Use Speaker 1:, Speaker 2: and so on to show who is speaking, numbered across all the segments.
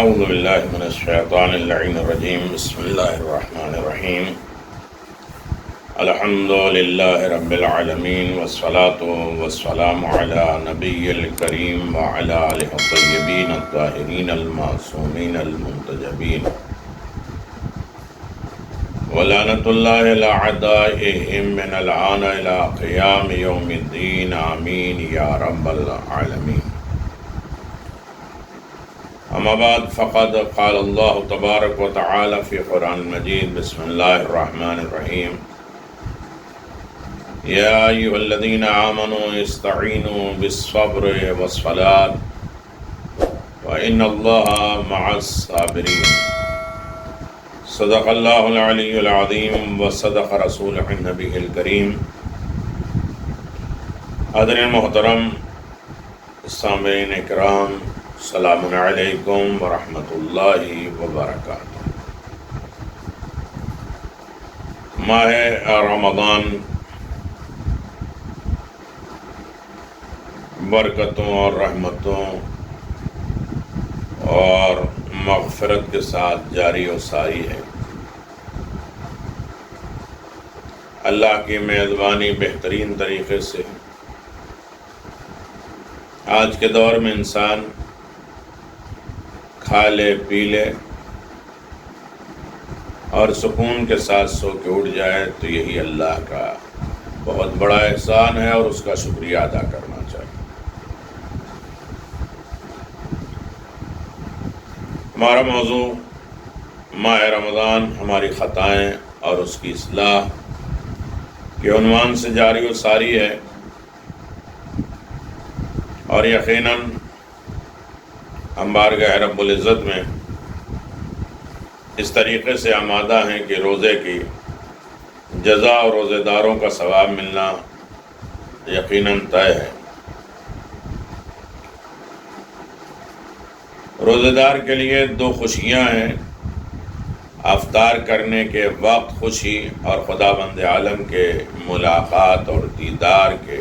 Speaker 1: اعوذ باللہ من الشیطان اللعین الرجیم بسم اللہ الرحمن الرحیم الحمد للہ رب العالمین والصلاة والسلام علی نبی الکریم وعلی آلہ الطیبین الطاہرین المعصومین المنتجبین ولعنۃ اللہ علی اعدائہم من الآن الی قیام یوم الدین آمین یا رب العالمین. اما بعد فقد قال اللہ تبارک و تعالی فی قرآن المجید بسم اللہ الرحمن الرحیم یا ایھا الذین آمنوا استعینوا بالصبر والصلاۃ وان اللہ مع الصابرین. صدق اللہ العلی العظیم وصدق رسولہ النبی الکریم. حاضرین محترم، سامعین اکرام، السلام علیکم ورحمۃ اللہ وبرکاتہ. ماہ رمضان برکتوں اور رحمتوں اور مغفرت کے ساتھ جاری و ساری ہے. اللہ کی میزبانی بہترین طریقے سے آج کے دور میں انسان کھا لے پی لے اور سکون کے ساتھ سو کے اٹھ جائے تو یہی اللہ کا بہت بڑا احسان ہے اور اس کا شکریہ ادا کرنا چاہیے. ہمارا موضوع ماہ رمضان ہماری خطائیں اور اس کی اصلاح کے عنوان سے جاری و ساری ہے، اور یقیناً ہم بارگاہ رب العزت میں اس طریقے سے آمادہ ہیں کہ روزے کی جزا اور روزے داروں کا ثواب ملنا یقیناً طے ہے. روزے دار کے لیے دو خوشیاں ہیں: افطار کرنے کے وقت خوشی اور خداوند عالم کے ملاقات اور دیدار کے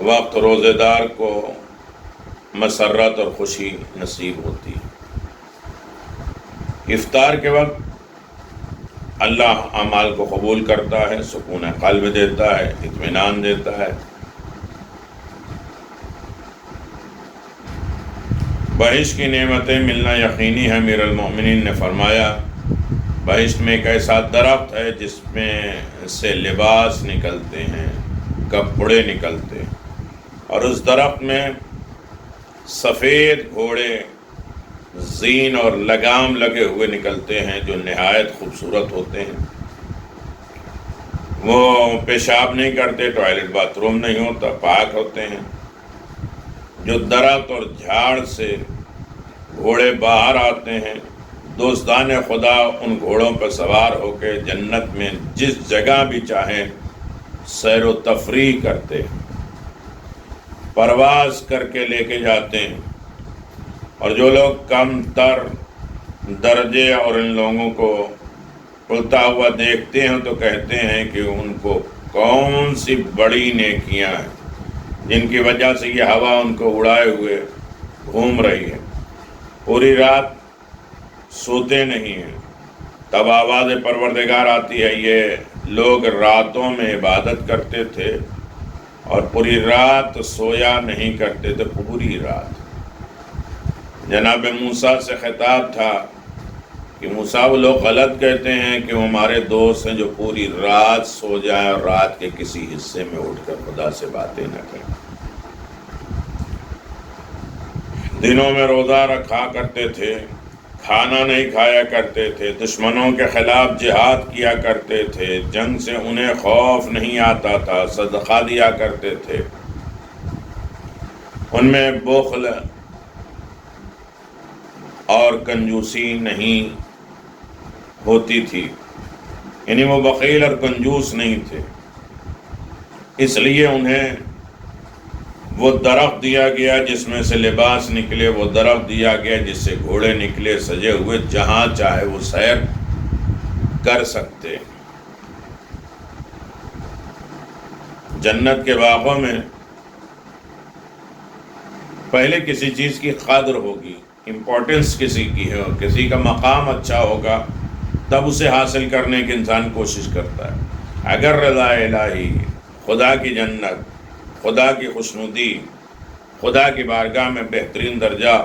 Speaker 1: وقت روزے دار کو مسرت اور خوشی نصیب ہوتی ہے. افطار کے وقت اللہ اعمال کو قبول کرتا ہے، سکون قلب دیتا ہے، اطمینان دیتا ہے. بہشت کی نعمتیں ملنا یقینی ہے. امیر المومنین نے فرمایا بہشت میں ایک ایسا درخت ہے جس میں سے لباس نکلتے ہیں، کپڑے نکلتے ہیں، اور اس درخت میں سفید گھوڑے زین اور لگام لگے ہوئے نکلتے ہیں جو نہایت خوبصورت ہوتے ہیں. وہ پیشاب نہیں کرتے، ٹوائلٹ باتھ روم نہیں ہوتا، پاک ہوتے ہیں. جو درخت اور جھاڑ سے گھوڑے باہر آتے ہیں، دوستان خدا ان گھوڑوں پر سوار ہو کے جنت میں جس جگہ بھی چاہیں سیر و تفریح کرتے ہیں، پرواز کر کے لے کے جاتے ہیں. اور جو لوگ کم تر درجے اور ان لوگوں کو اڑتا ہوا دیکھتے ہیں تو کہتے ہیں کہ ان کو کون سی بڑی نیکیاں ہیں جن کی وجہ سے یہ ہوا ان کو اڑائے ہوئے گھوم رہی ہے. پوری رات سوتے نہیں ہیں. تب آواز پروردگار آتی ہے. یہ لوگ راتوں میں عبادت کرتے تھے اور پوری رات سویا نہیں کرتے تھے. پوری رات جناب موسیٰ سے خطاب تھا کہ موسیٰ، وہ لوگ غلط کہتے ہیں کہ وہ ہمارے دوست ہیں جو پوری رات سو جائیں اور رات کے کسی حصے میں اٹھ کر خدا سے باتیں نہ کریں. دنوں میں روزہ رکھا کرتے تھے، کھانا نہیں کھایا کرتے تھے، دشمنوں کے خلاف جہاد کیا کرتے تھے، جنگ سے انہیں خوف نہیں آتا تھا، صدقہ دیا کرتے تھے. ان میں بخل اور کنجوسی نہیں ہوتی تھی، یعنی وہ بخیل اور کنجوس نہیں تھے. اس لیے انہیں وہ درخت دیا گیا جس میں سے لباس نکلے، وہ درخت دیا گیا جس سے گھوڑے نکلے سجے ہوئے، جہاں چاہے وہ سیر کر سکتے. جنت کے باغوں میں پہلے کسی چیز کی قدر ہوگی، امپورٹنس کسی کی ہے، کسی کا مقام اچھا ہوگا، تب اسے حاصل کرنے کی انسان کوشش کرتا ہے۔ اگر رضا الہی، خدا کی جنت، خدا کی خوشنودی، خدا کی بارگاہ میں بہترین درجہ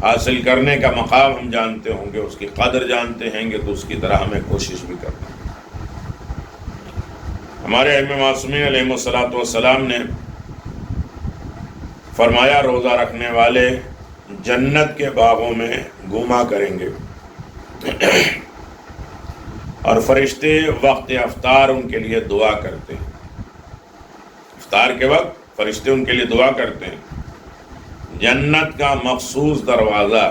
Speaker 1: حاصل کرنے کا مقام ہم جانتے ہوں گے، اس کی قدر جانتے ہیں گے، تو اس کی طرح ہمیں کوشش بھی کرنا ہے۔ ہمارے ائمہ معصومین علیہ الصلوۃ والسلام نے فرمایا روزہ رکھنے والے جنت کے باغوں میں گھوما کریں گے، اور فرشتے وقت افطار ان کے لیے دعا کرتے ہیں۔ افطار کے وقت فرشتے ان کے لیے دعا کرتے ہیں۔ جنت کا مخصوص دروازہ،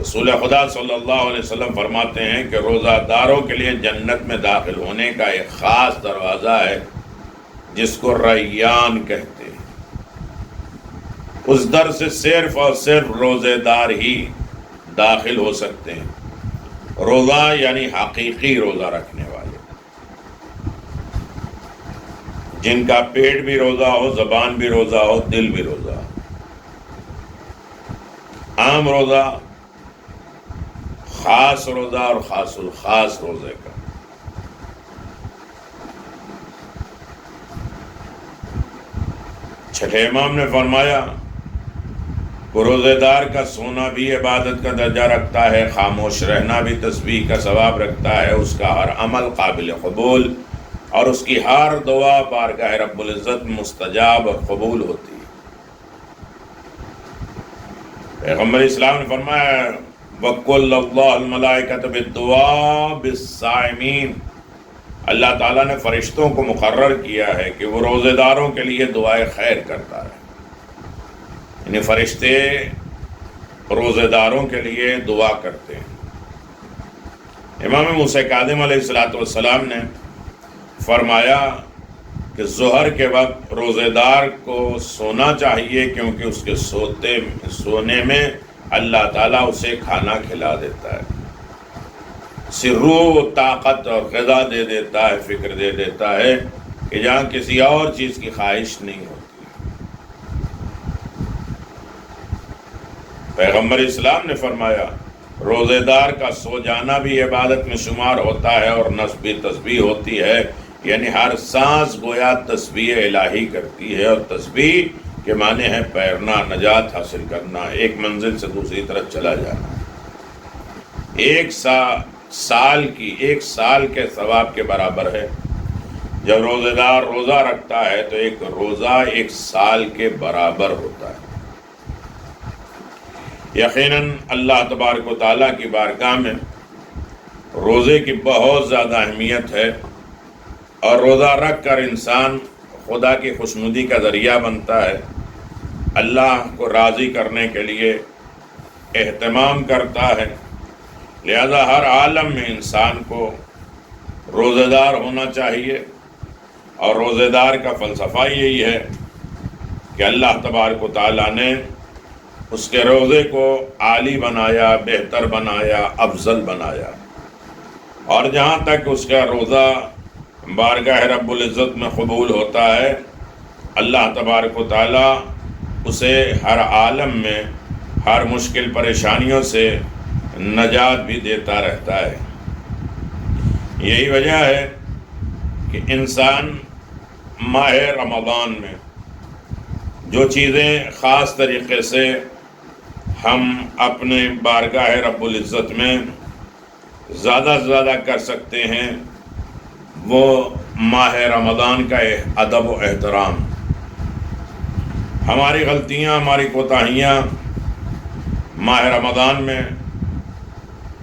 Speaker 1: رسول خدا صلی اللہ علیہ وسلم فرماتے ہیں کہ روزہ داروں کے لیے جنت میں داخل ہونے کا ایک خاص دروازہ ہے جس کو ریان کہتے ہیں۔ اس در سے صرف اور صرف روزے دار ہی داخل ہو سکتے ہیں، روزہ یعنی حقیقی روزہ رکھنے والے، جن کا پیٹ بھی روزہ ہو، زبان بھی روزہ ہو، دل بھی روزہ ہو۔ عام روزہ، خاص روزہ اور خاص الخاص روزے کا۔ چھٹے امام نے فرمایا کہ روزے دار کا سونا بھی عبادت کا درجہ رکھتا ہے، خاموش رہنا بھی تسبیح کا ثواب رکھتا ہے، اس کا ہر عمل قابل قبول اور اس کی ہر دعا بارگاہ رب العزت مستجاب اور قبول ہوتی ہے۔ پیغمبر اسلام نے فرمایا وَقُلَّ اللَّهُ الْمَلَائِكَةَ بِالدُّعَاءِ بِالصَّائِمِينَ، اللہ تعالیٰ نے فرشتوں کو مقرر کیا ہے کہ وہ روزے داروں کے لیے دعائے خیر کرتا ہے، یعنی فرشتے روزے داروں کے لیے دعا کرتے ہیں۔ امام موسیٰ کاظم علیہ السلام نے فرمایا کہ ظہر کے وقت روزے دار کو سونا چاہیے، کیونکہ اس کے سونے میں اللہ تعالیٰ اسے کھانا کھلا دیتا ہے، روح، طاقت اور غذا دے دیتا ہے، فکر دے دیتا ہے کہ جہاں کسی اور چیز کی خواہش نہیں ہوتی۔ پیغمبر اسلام نے فرمایا روزے دار کا سو جانا بھی عبادت میں شمار ہوتا ہے، اور نصب تسبیح ہوتی ہے، یعنی ہر سانس گویا تسبیح الہی کرتی ہے، اور تسبیح کے معنی ہے پیرنا، نجات حاصل کرنا، ایک منزل سے دوسری طرف چلا جانا۔ ایک سال کے ثواب کے برابر ہے۔ جب روزے دار روزہ رکھتا ہے تو ایک روزہ ایک سال کے برابر ہوتا ہے۔ یقیناً اللہ تبارک و تعالیٰ کی بارگاہ میں روزے کی بہت زیادہ اہمیت ہے، اور روزہ رکھ کر انسان خدا کی خوشنودی کا ذریعہ بنتا ہے، اللہ کو راضی کرنے کے لیے اہتمام کرتا ہے۔ لہذا ہر عالم میں انسان کو روزہ دار ہونا چاہیے، اور روزہ دار کا فلسفہ یہی ہے کہ اللہ تبارک و تعالیٰ نے اس کے روزے کو عالی بنایا، بہتر بنایا، افضل بنایا، اور جہاں تک اس کا روزہ بارگاہ رب العزت میں قبول ہوتا ہے، اللہ تبارک و تعالیٰ اسے ہر عالم میں ہر مشکل پریشانیوں سے نجات بھی دیتا رہتا ہے۔ یہی وجہ ہے کہ انسان ماہ رمضان میں جو چیزیں خاص طریقے سے ہم اپنے بارگاہ رب العزت میں زیادہ سے زیادہ کر سکتے ہیں، وہ ماہ رمضان کا ادب و احترام۔ ہماری غلطیاں، ہماری کوتاہیاں ماہ رمضان میں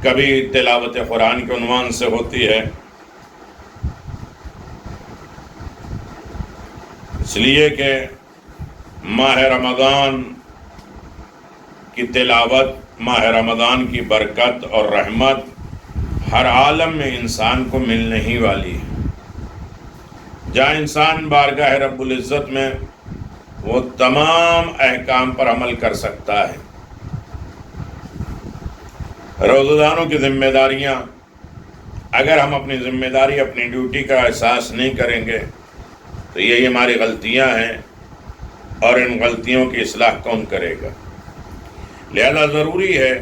Speaker 1: کبھی تلاوت قرآن کے عنوان سے ہوتی ہے، اس لیے کہ ماہ رمضان کی تلاوت، ماہ رمضان کی برکت اور رحمت ہر عالم میں انسان کو ملنے ہی والی ہے۔ جہاں انسان بارگاہ رب العزت میں وہ تمام احکام پر عمل کر سکتا ہے۔ روزہ داروں کی ذمہ داریاں، اگر ہم اپنی ذمہ داری، اپنی ڈیوٹی کا احساس نہیں کریں گے تو یہی ہماری غلطیاں ہیں اور ان غلطیوں کی اصلاح کون کرے گا؟ لہذا ضروری ہے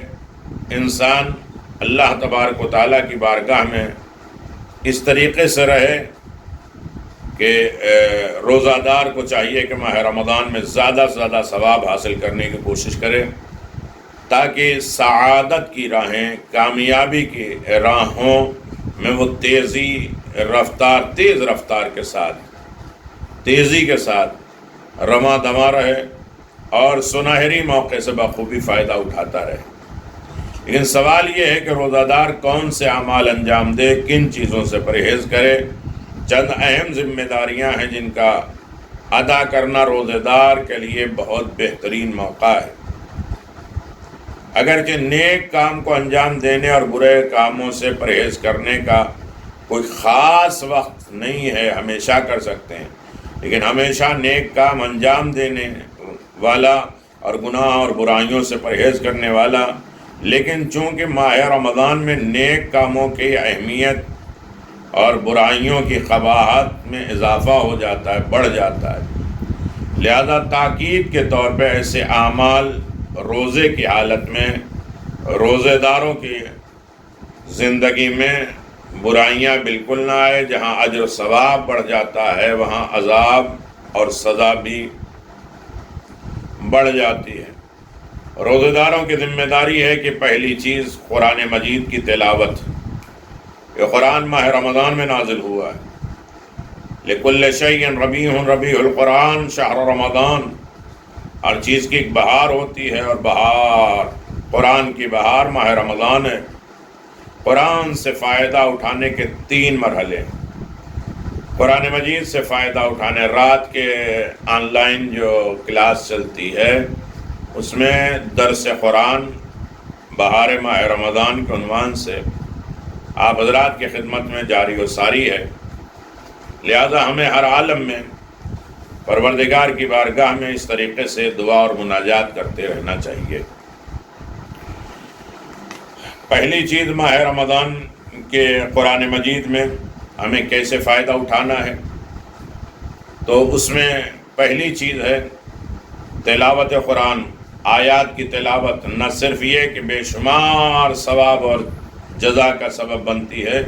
Speaker 1: انسان اللہ تبارک و تعالیٰ کی بارگاہ میں اس طریقے سے رہے کہ روزہ دار کو چاہیے کہ ماہ رمضان میں زیادہ سے زیادہ ثواب حاصل کرنے کی کوشش کرے، تاکہ سعادت کی راہیں، کامیابی کی راہوں میں وہ تیز رفتار کے ساتھ، تیزی کے ساتھ رواں دواں رہے اور سنہری موقع سے بخوبی فائدہ اٹھاتا رہے۔ لیکن سوال یہ ہے کہ روزہ دار کون سے اعمال انجام دے، کن چیزوں سے پرہیز کرے۔ چند اہم ذمہ داریاں ہیں جن کا ادا کرنا روزہ دار کے لیے بہت بہترین موقع ہے۔ اگرچہ نیک کام کو انجام دینے اور برے کاموں سے پرہیز کرنے کا کوئی خاص وقت نہیں ہے، ہمیشہ کر سکتے ہیں، لیکن ہمیشہ نیک کام انجام دینے والا اور گناہ اور برائیوں سے پرہیز کرنے والا، لیکن چونکہ ماہ رمضان میں نیک کاموں کی اہمیت اور برائیوں کی قباحت میں اضافہ ہو جاتا ہے، بڑھ جاتا ہے، لہذا تاکید کے طور پہ ایسے اعمال روزے کی حالت میں روزے داروں کی زندگی میں برائیاں بالکل نہ آئے۔ جہاں اجر و ثواب بڑھ جاتا ہے وہاں عذاب اور سزا بھی بڑھ جاتی ہے۔ روزے داروں کی ذمہ داری ہے کہ پہلی چیز قرآن مجید کی تلاوت۔ یہ قرآن ماہ رمضان میں نازل ہوا ہے۔ لِكُلِّ شَيْءٍ رَبِيعٌ رَبِيعُ الْقُرْآنِ شَهْرُ رمضان۔ ہر چیز کی ایک بہار ہوتی ہے اور بہار، قرآن کی بہار ماہ رمضان ہے۔ قرآن سے فائدہ اٹھانے کے 3 مرحلے ہیں۔ قرآن مجید سے فائدہ اٹھانے، رات کے آن لائن جو کلاس چلتی ہے اس میں درس قرآن بہار ماہ رمضان کے عنوان سے آپ حضرات کی خدمت میں جاری و ساری ہے۔ لہذا ہمیں ہر عالم میں پروردگار کی بارگاہ میں اس طریقے سے دعا اور مناجات کرتے رہنا چاہیے۔ پہلی چیز ماہ رمضان کے قرآن مجید میں ہمیں کیسے فائدہ اٹھانا ہے، تو اس میں پہلی چیز ہے تلاوت قرآن۔ آیات کی تلاوت نہ صرف یہ کہ بے شمار ثواب اور جزا کا سبب بنتی ہے،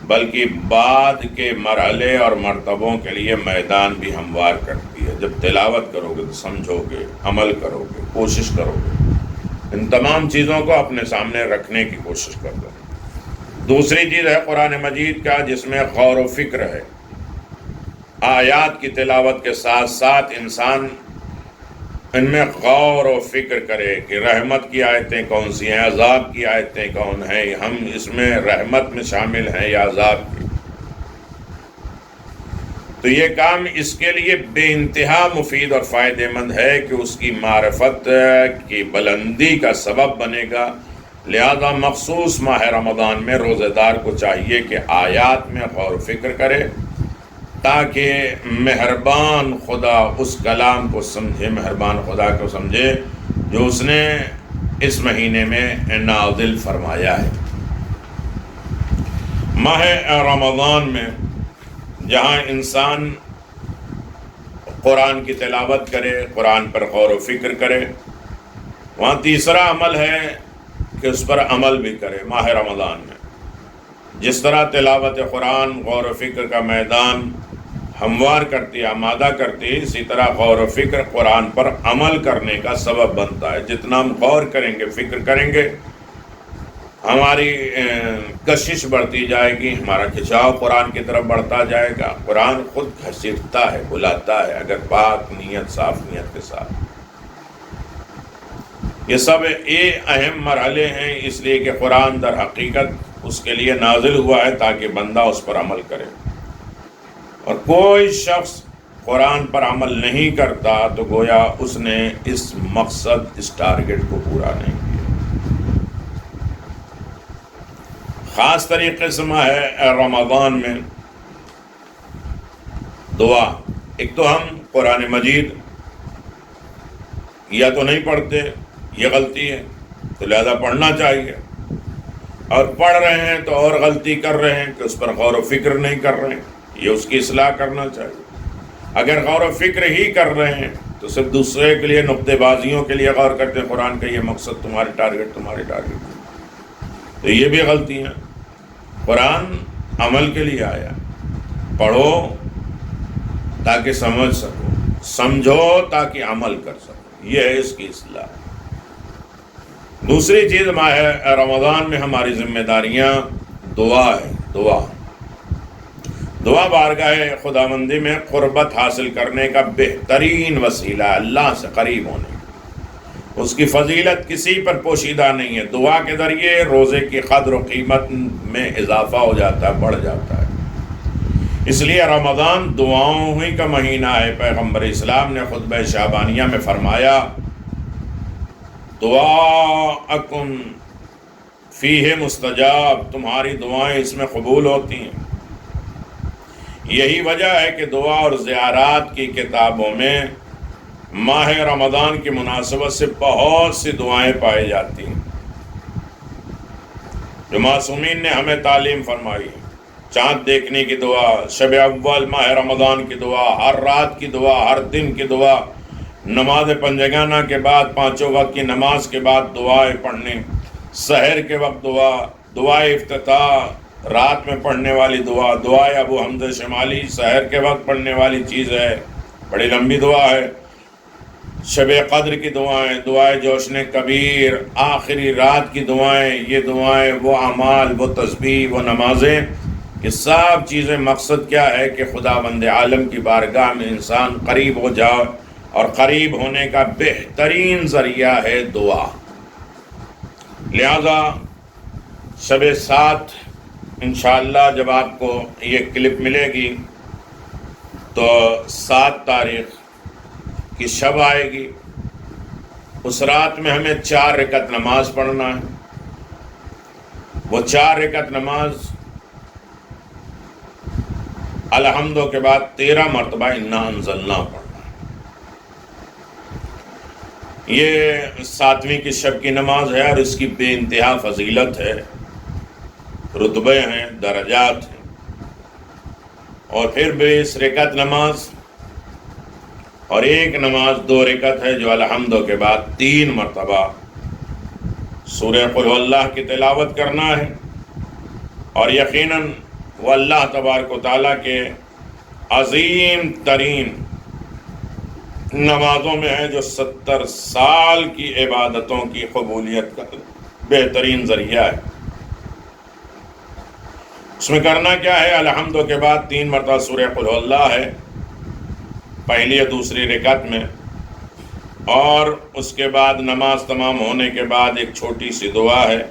Speaker 1: بلکہ بعد کے مرحلے اور مرتبوں کے لیے میدان بھی ہموار کرتی ہے۔ جب تلاوت کرو گے تو سمجھو گے، عمل کرو گے، کوشش کرو گے، ان تمام چیزوں کو اپنے سامنے رکھنے کی کوشش کرو۔ دوسری چیز ہے قرآن مجید کا جس میں غور و فکر ہے۔ آیات کی تلاوت کے ساتھ ساتھ انسان ان میں غور و فکر کرے کہ رحمت کی آیتیں کون سی ہیں، عذاب کی آیتیں کون ہیں، ہم اس میں رحمت میں شامل ہیں یا عذاب کی۔ تو یہ کام اس کے لیے بے انتہا مفید اور فائدہ مند ہے کہ اس کی معرفت کی بلندی کا سبب بنے گا۔ لہذا مخصوص ماہ رمضان میں روزہ دار کو چاہیے کہ آیات میں غور و فکر کرے تاکہ مہربان خدا اس کلام کو سمجھے، مہربان خدا کو سمجھے جو اس نے اس مہینے میں نازل فرمایا ہے۔ ماہ رمضان میں جہاں انسان قرآن کی تلاوت کرے، قرآن پر غور و فکر کرے، وہاں تیسرا عمل ہے کہ اس پر عمل بھی کرے۔ ماہ رمضان میں جس طرح تلاوت قرآن غور و فکر کا میدان ہموار کرتی ہے، آمادہ کرتی ہے، اسی طرح غور و فکر قرآن پر عمل کرنے کا سبب بنتا ہے۔ جتنا ہم غور کریں گے، فکر کریں گے، ہماری کشش بڑھتی جائے گی، ہمارا کھنچاؤ قرآن کی طرف بڑھتا جائے گا۔ قرآن خود گھسیٹتا ہے، بلاتا ہے اگر پاک نیت، صاف نیت کے ساتھ۔ یہ سب اہم مرحلے ہیں، اس لیے کہ قرآن در حقیقت اس کے لیے نازل ہوا ہے تاکہ بندہ اس پر عمل کرے، اور کوئی شخص قرآن پر عمل نہیں کرتا تو گویا اس نے اس مقصد، اس ٹارگٹ کو پورا نہیں کیا۔ خاص طریقے سے ماہ رمضان میں دعا، ایک تو ہم قرآن مجید یا تو نہیں پڑھتے، یہ غلطی ہے، تو لہذا پڑھنا چاہیے، اور پڑھ رہے ہیں تو اور غلطی کر رہے ہیں کہ اس پر غور و فکر نہیں کر رہے ہیں، یہ اس کی اصلاح کرنا چاہیے۔ اگر غور و فکر ہی کر رہے ہیں تو تو صرف دوسرے کے لیے نقطے بازیوں کے لیے غور کرتے ہیں قرآن کا یہ مقصد تمہارے ٹارگٹ تو یہ بھی غلطی ہیں. قرآن عمل کے لیے آیا. پڑھو تاکہ سمجھ سکو، سمجھو تاکہ عمل کر سکو، یہ ہے اس کی اصلاح. دوسری چیز ماہ رمضان میں ہماری ذمہ داریاں دعا ہے. دعا بارگاہ خداوندی میں قربت حاصل کرنے کا بہترین وسیلہ ہے، اللہ سے قریب ہونے. اس کی فضیلت کسی پر پوشیدہ نہیں ہے. دعا کے ذریعے روزے کی قدر و قیمت میں اضافہ ہو جاتا ہے، بڑھ جاتا ہے. اس لیے رمضان دعاؤں ہی کا مہینہ ہے. پیغمبر اسلام نے خطبہ شعبانیہ میں فرمایا دعاءکم فیہ مستجاب، تمہاری دعائیں اس میں قبول ہوتی ہیں. یہی وجہ ہے کہ دعا اور زیارات کی کتابوں میں ماہ رمضان کی مناسبت سے بہت سی دعائیں پائی جاتی ہیں جو معصومین نے ہمیں تعلیم فرمائی. چاند دیکھنے کی دعا، شب اول، ماہ رمضان کی دعا، ہر رات کی دعا، ہر دن کی دعا، نماز پنجگانہ کے بعد، پانچوں وقت کی نماز کے بعد دعائیں پڑھنے، سحر کے وقت دعا، دعائے افتتاح، رات میں پڑھنے والی دعا، دعائے ابو حمزہ شمالی سحر کے وقت پڑھنے والی چیز ہے، بڑی لمبی دعا ہے. شب قدر کی دعائیں، دعائے جوشن کبیر، آخری رات کی دعائیں، یہ دعائیں، وہ اعمال، وہ تسبیح، وہ نمازیں، یہ سب چیزیں مقصد کیا ہے کہ خداوند عالم کی بارگاہ میں انسان قریب ہو جائے، اور قریب ہونے کا بہترین ذریعہ ہے دعا. لہذا شب 7 انشاءاللہ جب آپ کو یہ کلپ ملے گی تو 7 تاریخ کی شب آئے گی. اس رات میں ہمیں 4 رکعت نماز پڑھنا ہے. وہ 4 رکعت نماز الحمد کے بعد 13 مرتبہ انا انزلنا پڑھنا ہے. یہ 7ویں کی شب کی نماز ہے اور اس کی بے انتہا فضیلت ہے، رتبے ہیں، درجات ہیں. اور پھر 20 رکعت نماز اور ایک نماز 2 رکعت ہے جو الحمد کے بعد 3 مرتبہ سورہ قل اللہ کی تلاوت کرنا ہے. اور یقیناً وہ اللہ تبارک و تعالیٰ کے عظیم ترین نمازوں میں ہے جو 70 سال کی عبادتوں کی قبولیت کا بہترین ذریعہ ہے. اس میں کرنا کیا ہے؟ الحمد کے بعد 3 مرتبہ سورہ قل اللہ ہے پہلی یا دوسری رکعت میں، اور اس کے بعد نماز تمام ہونے کے بعد ایک چھوٹی سی دعا ہے،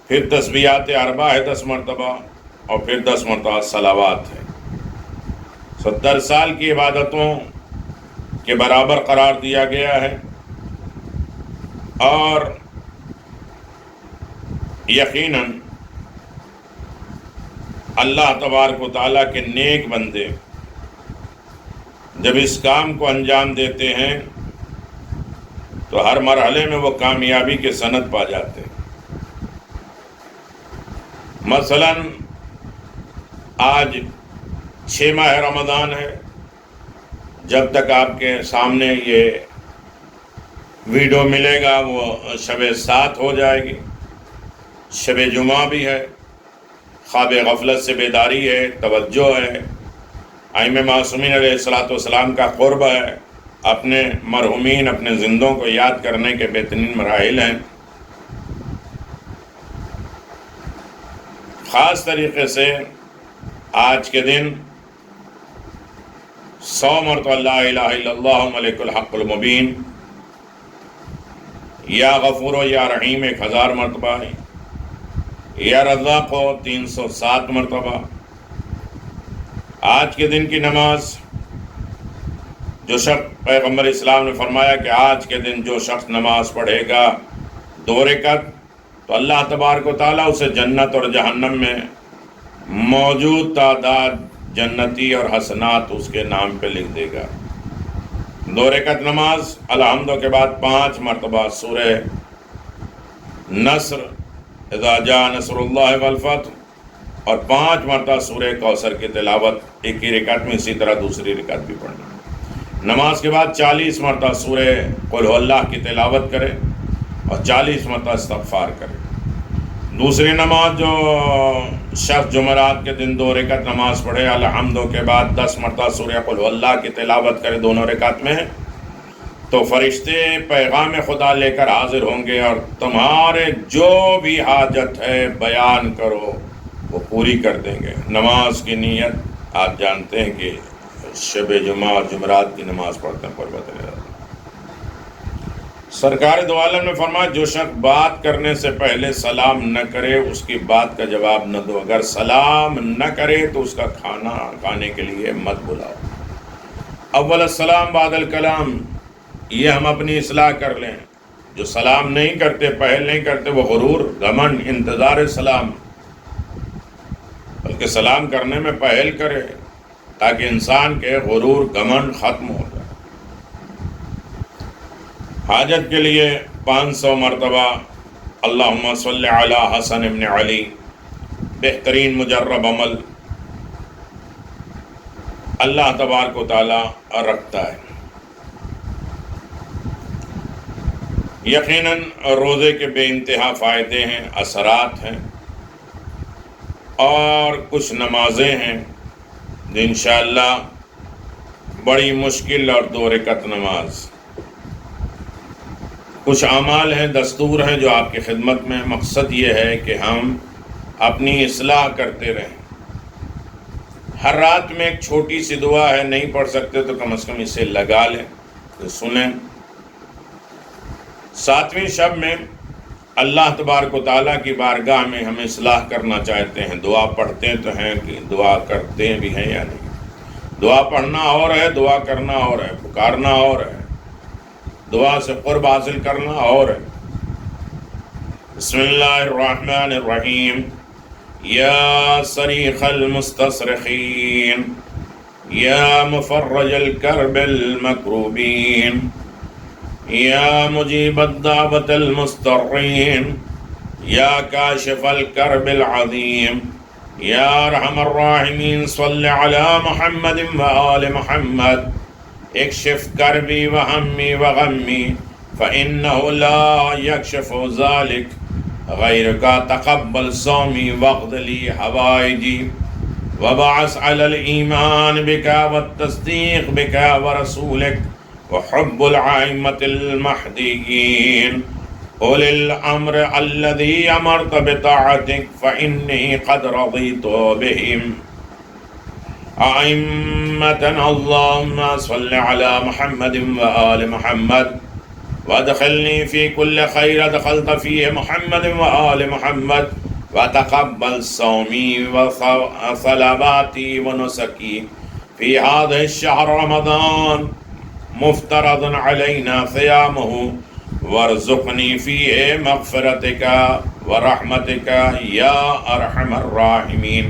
Speaker 1: پھر تسبیحات 4 ہے 10 مرتبہ، اور پھر 10 مرتبہ صلوات ہے. 70 سال کی عبادتوں کے برابر قرار دیا گیا ہے. اور یقیناً اللہ تبارک و تعالیٰ کے نیک بندے جب اس کام کو انجام دیتے ہیں تو ہر مرحلے میں وہ کامیابی کے سند پا جاتے ہیں. مثلا آج 6 ماہ رمضان ہے. جب تک آپ کے سامنے یہ ویڈیو ملے گا وہ شب 7 ہو جائے گی. شب جمعہ بھی ہے، خواب غفلت سے بیداری ہے، توجہ ہے. ائمہ معصومین علیہ الصلوۃ والسلام کا قرب ہے، اپنے مرحومین، اپنے زندوں کو یاد کرنے کے بہترین مراحل ہیں. خاص طریقے سے آج کے دن 100 مرتبہ لا الہ الا اللہ ملک الحق المبین، یا غفور و یا رحیم 1000 مرتبہ، یا رزاق 307 مرتبہ. آج کے دن کی نماز جو شخص، پیغمبر اسلام نے فرمایا کہ آج کے دن جو شخص نماز پڑھے گا 2 رکعت تو اللہ تبارک و تعالیٰ اسے جنت اور جہنم میں موجود تعداد جنتی اور حسنات اس کے نام پہ لکھ دے گا. 2 رکعت نماز الحمد کے بعد 5 مرتبہ سورہ نصر، اذا جاء نصر اللہ والفتح، اور 5 مرتبہ سورہ کوثر کی تلاوت ایک ہی رکعت میں، اسی طرح دوسری رکعت بھی پڑھنا. نماز کے بعد 40 مرتبہ سورہ قل هو اللہ کی تلاوت کرے اور 40 مرتبہ استغفار کرے۔ دوسری نماز جو شخص جمعرات کے دن 2 رکعت نماز پڑھے، الحمدوں کے بعد 10 مرتبہ سورہ قل هو اللہ کی تلاوت کرے دونوں رکعت میں، تو فرشتے پیغام خدا لے کر حاضر ہوں گے اور تمہارے جو بھی حاجت ہے بیان کرو وہ پوری کر دیں گے۔ نماز کی نیت آپ جانتے ہیں کہ شب جمعہ اور جمعرات کی نماز پڑھتے ہیں قربت اللہ۔ سرکار دو عالم نے فرمایا جو شخص بات کرنے سے پہلے سلام نہ کرے اس کی بات کا جواب نہ دو، اگر سلام نہ کرے تو اس کا کھانا کھانے کے لیے مت بلاؤ۔ اول السلام بعد الکلام، یہ ہم اپنی اصلاح کر لیں۔ جو سلام نہیں کرتے، پہل نہیں کرتے، وہ غرور، گھمنڈ، انتظار سلام، بلکہ سلام کرنے میں پہل کرے تاکہ انسان کے غرور گھمنڈ ختم ہو جائے۔ حاجت کے لیے 500 مرتبہ اللہم صلی علی حسن ابن علی، بہترین مجرب عمل اللہ تبارک و تعالی رکھتا ہے۔ یقیناً روزے کے بے انتہا فائدے ہیں، اثرات ہیں، اور کچھ نمازیں ہیں جو انشاءاللہ بڑی مشکل اور 2 رکعت نماز، کچھ اعمال ہیں، دستور ہیں جو آپ کی خدمت میں، مقصد یہ ہے کہ ہم اپنی اصلاح کرتے رہیں۔ ہر رات میں ایک چھوٹی سی دعا ہے، نہیں پڑھ سکتے تو کم از کم اسے لگا لیں، سنیں۔ 7ویں شب میں اللہ تبارک و تعالیٰ کی بارگاہ میں ہم اصلاح کرنا چاہتے ہیں۔ دعا پڑھتے تو ہیں کہ دعا کرتے بھی ہیں یا نہیں؟ دعا پڑھنا اور ہے، دعا کرنا اور ہے، پکارنا اور ہے، دعا سے قرب حاصل کرنا اور ہے۔ بسم اللہ الرحمن الرحیم، یا صریخ المستصرخین، یا مفرج الکرب المکروبین، یا مجیب الدعوت المضطرین، یا کاشف الکرب العظیم، یا ارحم الراحمین، صلی علی محمد و آل محمد، اکشف کربی و ہمی و غمی فإنہ لا یکشف ذلک غیرک، تقبل صومی واقض لی حوائجی، وبعث علی الایمان بک والتصدیق بک ورسولک وحب العائمة المہدیین اولی الامر الذی امرت بطاعتک فإنی قد رضیت بہم ائمتنا، اللہم صل علی محمد وآل محمد وادخلنی فی کل خیر ادخلت فیہ محمد وآل محمد، وتقبل صومی وصلواتی ونسکی فی هذا الشہر رمضان مفترض علینا صیامہ، وارزقنی فیہ مغفرتک ورحمتک یا ارحم الراحمین۔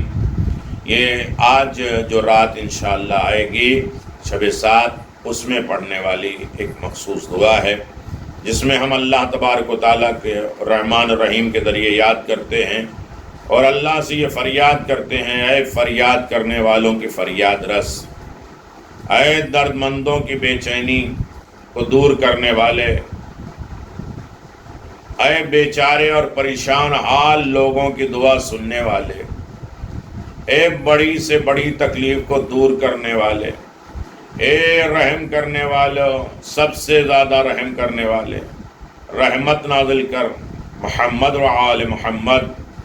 Speaker 1: یہ آج جو رات انشاءاللہ آئے گی شب 7، اس میں پڑھنے والی ایک مخصوص دعا ہے جس میں ہم اللہ تبارک و تعالیٰ کے رحمان الرحیم کے ذریعے یاد کرتے ہیں اور اللہ سے یہ فریاد کرتے ہیں، اے فریاد کرنے والوں کی فریاد رس، اے درد مندوں کی بے چینی کو دور کرنے والے، اے بیچارے اور پریشان حال لوگوں کی دعا سننے والے، اے بڑی سے بڑی تکلیف کو دور کرنے والے، اے رحم کرنے والوں، سب سے زیادہ رحم کرنے والے، رحمت نازل کر محمد و آل محمد،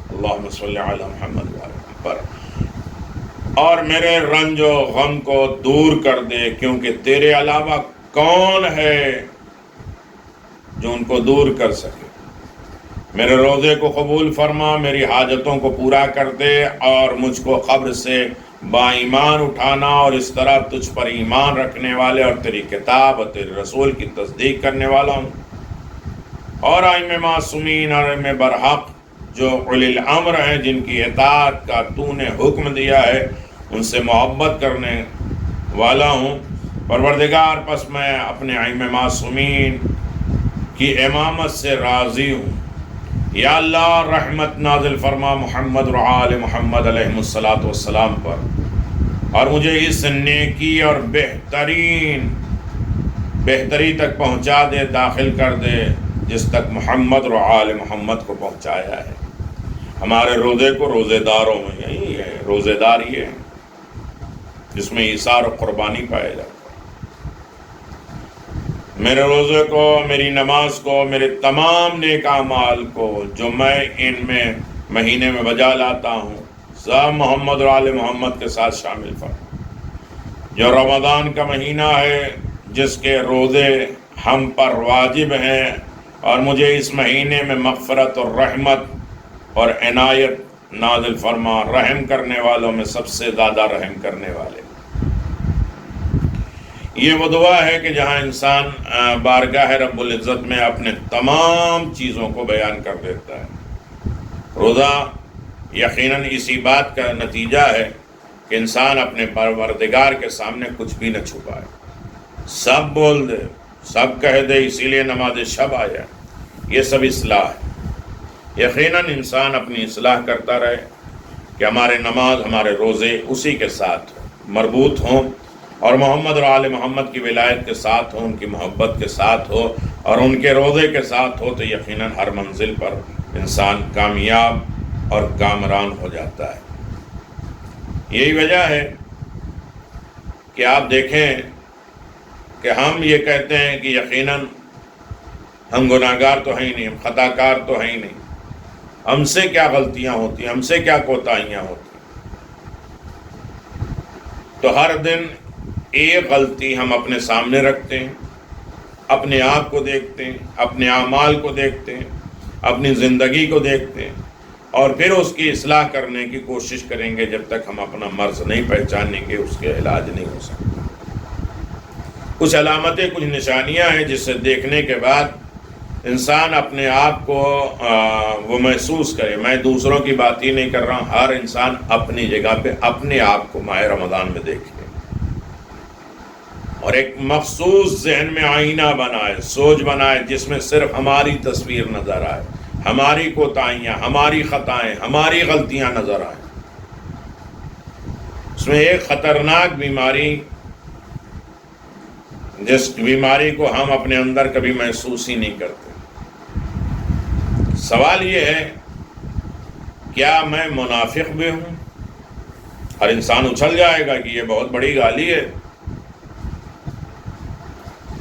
Speaker 1: اللہم صلی علی محمد و آل محمد، اور میرے رنج و غم کو دور کر دے، کیونکہ تیرے علاوہ کون ہے جو ان کو دور کر سکے۔ میرے روزے کو قبول فرما، میری حاجتوں کو پورا کر دے، اور مجھ کو قبر سے با ایمان اٹھانا، اور اس طرح تجھ پر ایمان رکھنے والے اور تیری کتاب اور تیرے رسول کی تصدیق کرنے والا ہوں، اور ائمہ معصومین اور ائمہ برحق جو اولی الامر ہیں، جن کی اطاعت کا تو نے حکم دیا ہے، ان سے محبت کرنے والا ہوں۔ پروردگار، پس میں اپنے ائمہ معصومین کی امامت سے راضی ہوں۔ یا اللہ، رحمت نازل فرما محمد و آل محمد علیہ الصلاۃ والسلام پر، اور مجھے اس نیکی اور بہترین بہتری تک پہنچا دے، داخل کر دے جس تک محمد اور آل محمد کو پہنچایا ہے۔ ہمارے روزے کو روزے داروں میں یہی ہے، روزے دار یہ ہے جس میں ایثار و قربانی پایا جاتا ہے۔ میرے روزے کو، میری نماز کو، میرے تمام نیک اعمال کو جو میں ان میں مہینے میں بجا لاتا ہوں، سب محمد اور آل محمد کے ساتھ شامل فرما۔ جو رمضان کا مہینہ ہے، جس کے روزے ہم پر واجب ہیں، اور مجھے اس مہینے میں مغفرت اور رحمت اور عنایت نازل فرما، رحم کرنے والوں میں سب سے زیادہ رحم کرنے والے۔ یہ وہ دعا ہے کہ جہاں انسان بارگاہ رب العزت میں اپنے تمام چیزوں کو بیان کر دیتا ہے۔ روزہ یقیناً اسی بات کا نتیجہ ہے کہ انسان اپنے پروردگار کے سامنے کچھ بھی نہ چھپائے، سب بول دے، سب کہہ دے، اسی لیے نماز شب آیا۔ یہ سب اصلاح ہے۔ یقیناً انسان اپنی اصلاح کرتا رہے کہ ہمارے نماز، ہمارے روزے اسی کے ساتھ مربوط ہوں، اور محمد اور آل محمد کی ولایت کے ساتھ ہو، ان کی محبت کے ساتھ ہو، اور ان کے روزے کے ساتھ ہو، تو یقیناً ہر منزل پر انسان کامیاب اور کامران ہو جاتا ہے۔ یہی وجہ ہے کہ آپ دیکھیں کہ ہم یہ کہتے ہیں کہ یقیناً ہم گناہگار تو ہیں ہی نہیں، ہم خطا کار تو ہیں ہی نہیں، ہم سے کیا غلطیاں ہوتی ہیں، ہم سے کیا کوتاہیاں ہوتی ہیں۔ تو ہر دن ایک غلطی ہم اپنے سامنے رکھتے ہیں، اپنے آپ کو دیکھتے ہیں، اپنے اعمال کو دیکھتے ہیں، اپنی زندگی کو دیکھتے ہیں، اور پھر اس کی اصلاح کرنے کی کوشش کریں گے۔ جب تک ہم اپنا مرض نہیں پہچانیں گے، اس کے علاج نہیں ہو سکتا۔ کچھ علامتیں، کچھ نشانیاں ہیں جس سے دیکھنے کے بعد انسان اپنے آپ کو وہ محسوس کرے۔ میں دوسروں کی بات ہی نہیں کر رہا ہوں، ہر انسان اپنی جگہ پہ اپنے آپ کو ماہ رمضان میں دیکھے، اور ایک مخصوص ذہن میں آئینہ بنائے، سوچ بنائے، جس میں صرف ہماری تصویر نظر آئے، ہماری کوتاہیاں، ہماری خطائیں، ہماری غلطیاں نظر آئیں۔ اس میں ایک خطرناک بیماری، جس بیماری کو ہم اپنے اندر کبھی محسوس ہی نہیں کرتے۔ سوال یہ ہے، کیا میں منافق بھی ہوں؟ ہر انسان اچھل جائے گا کہ یہ بہت بڑی گالی ہے۔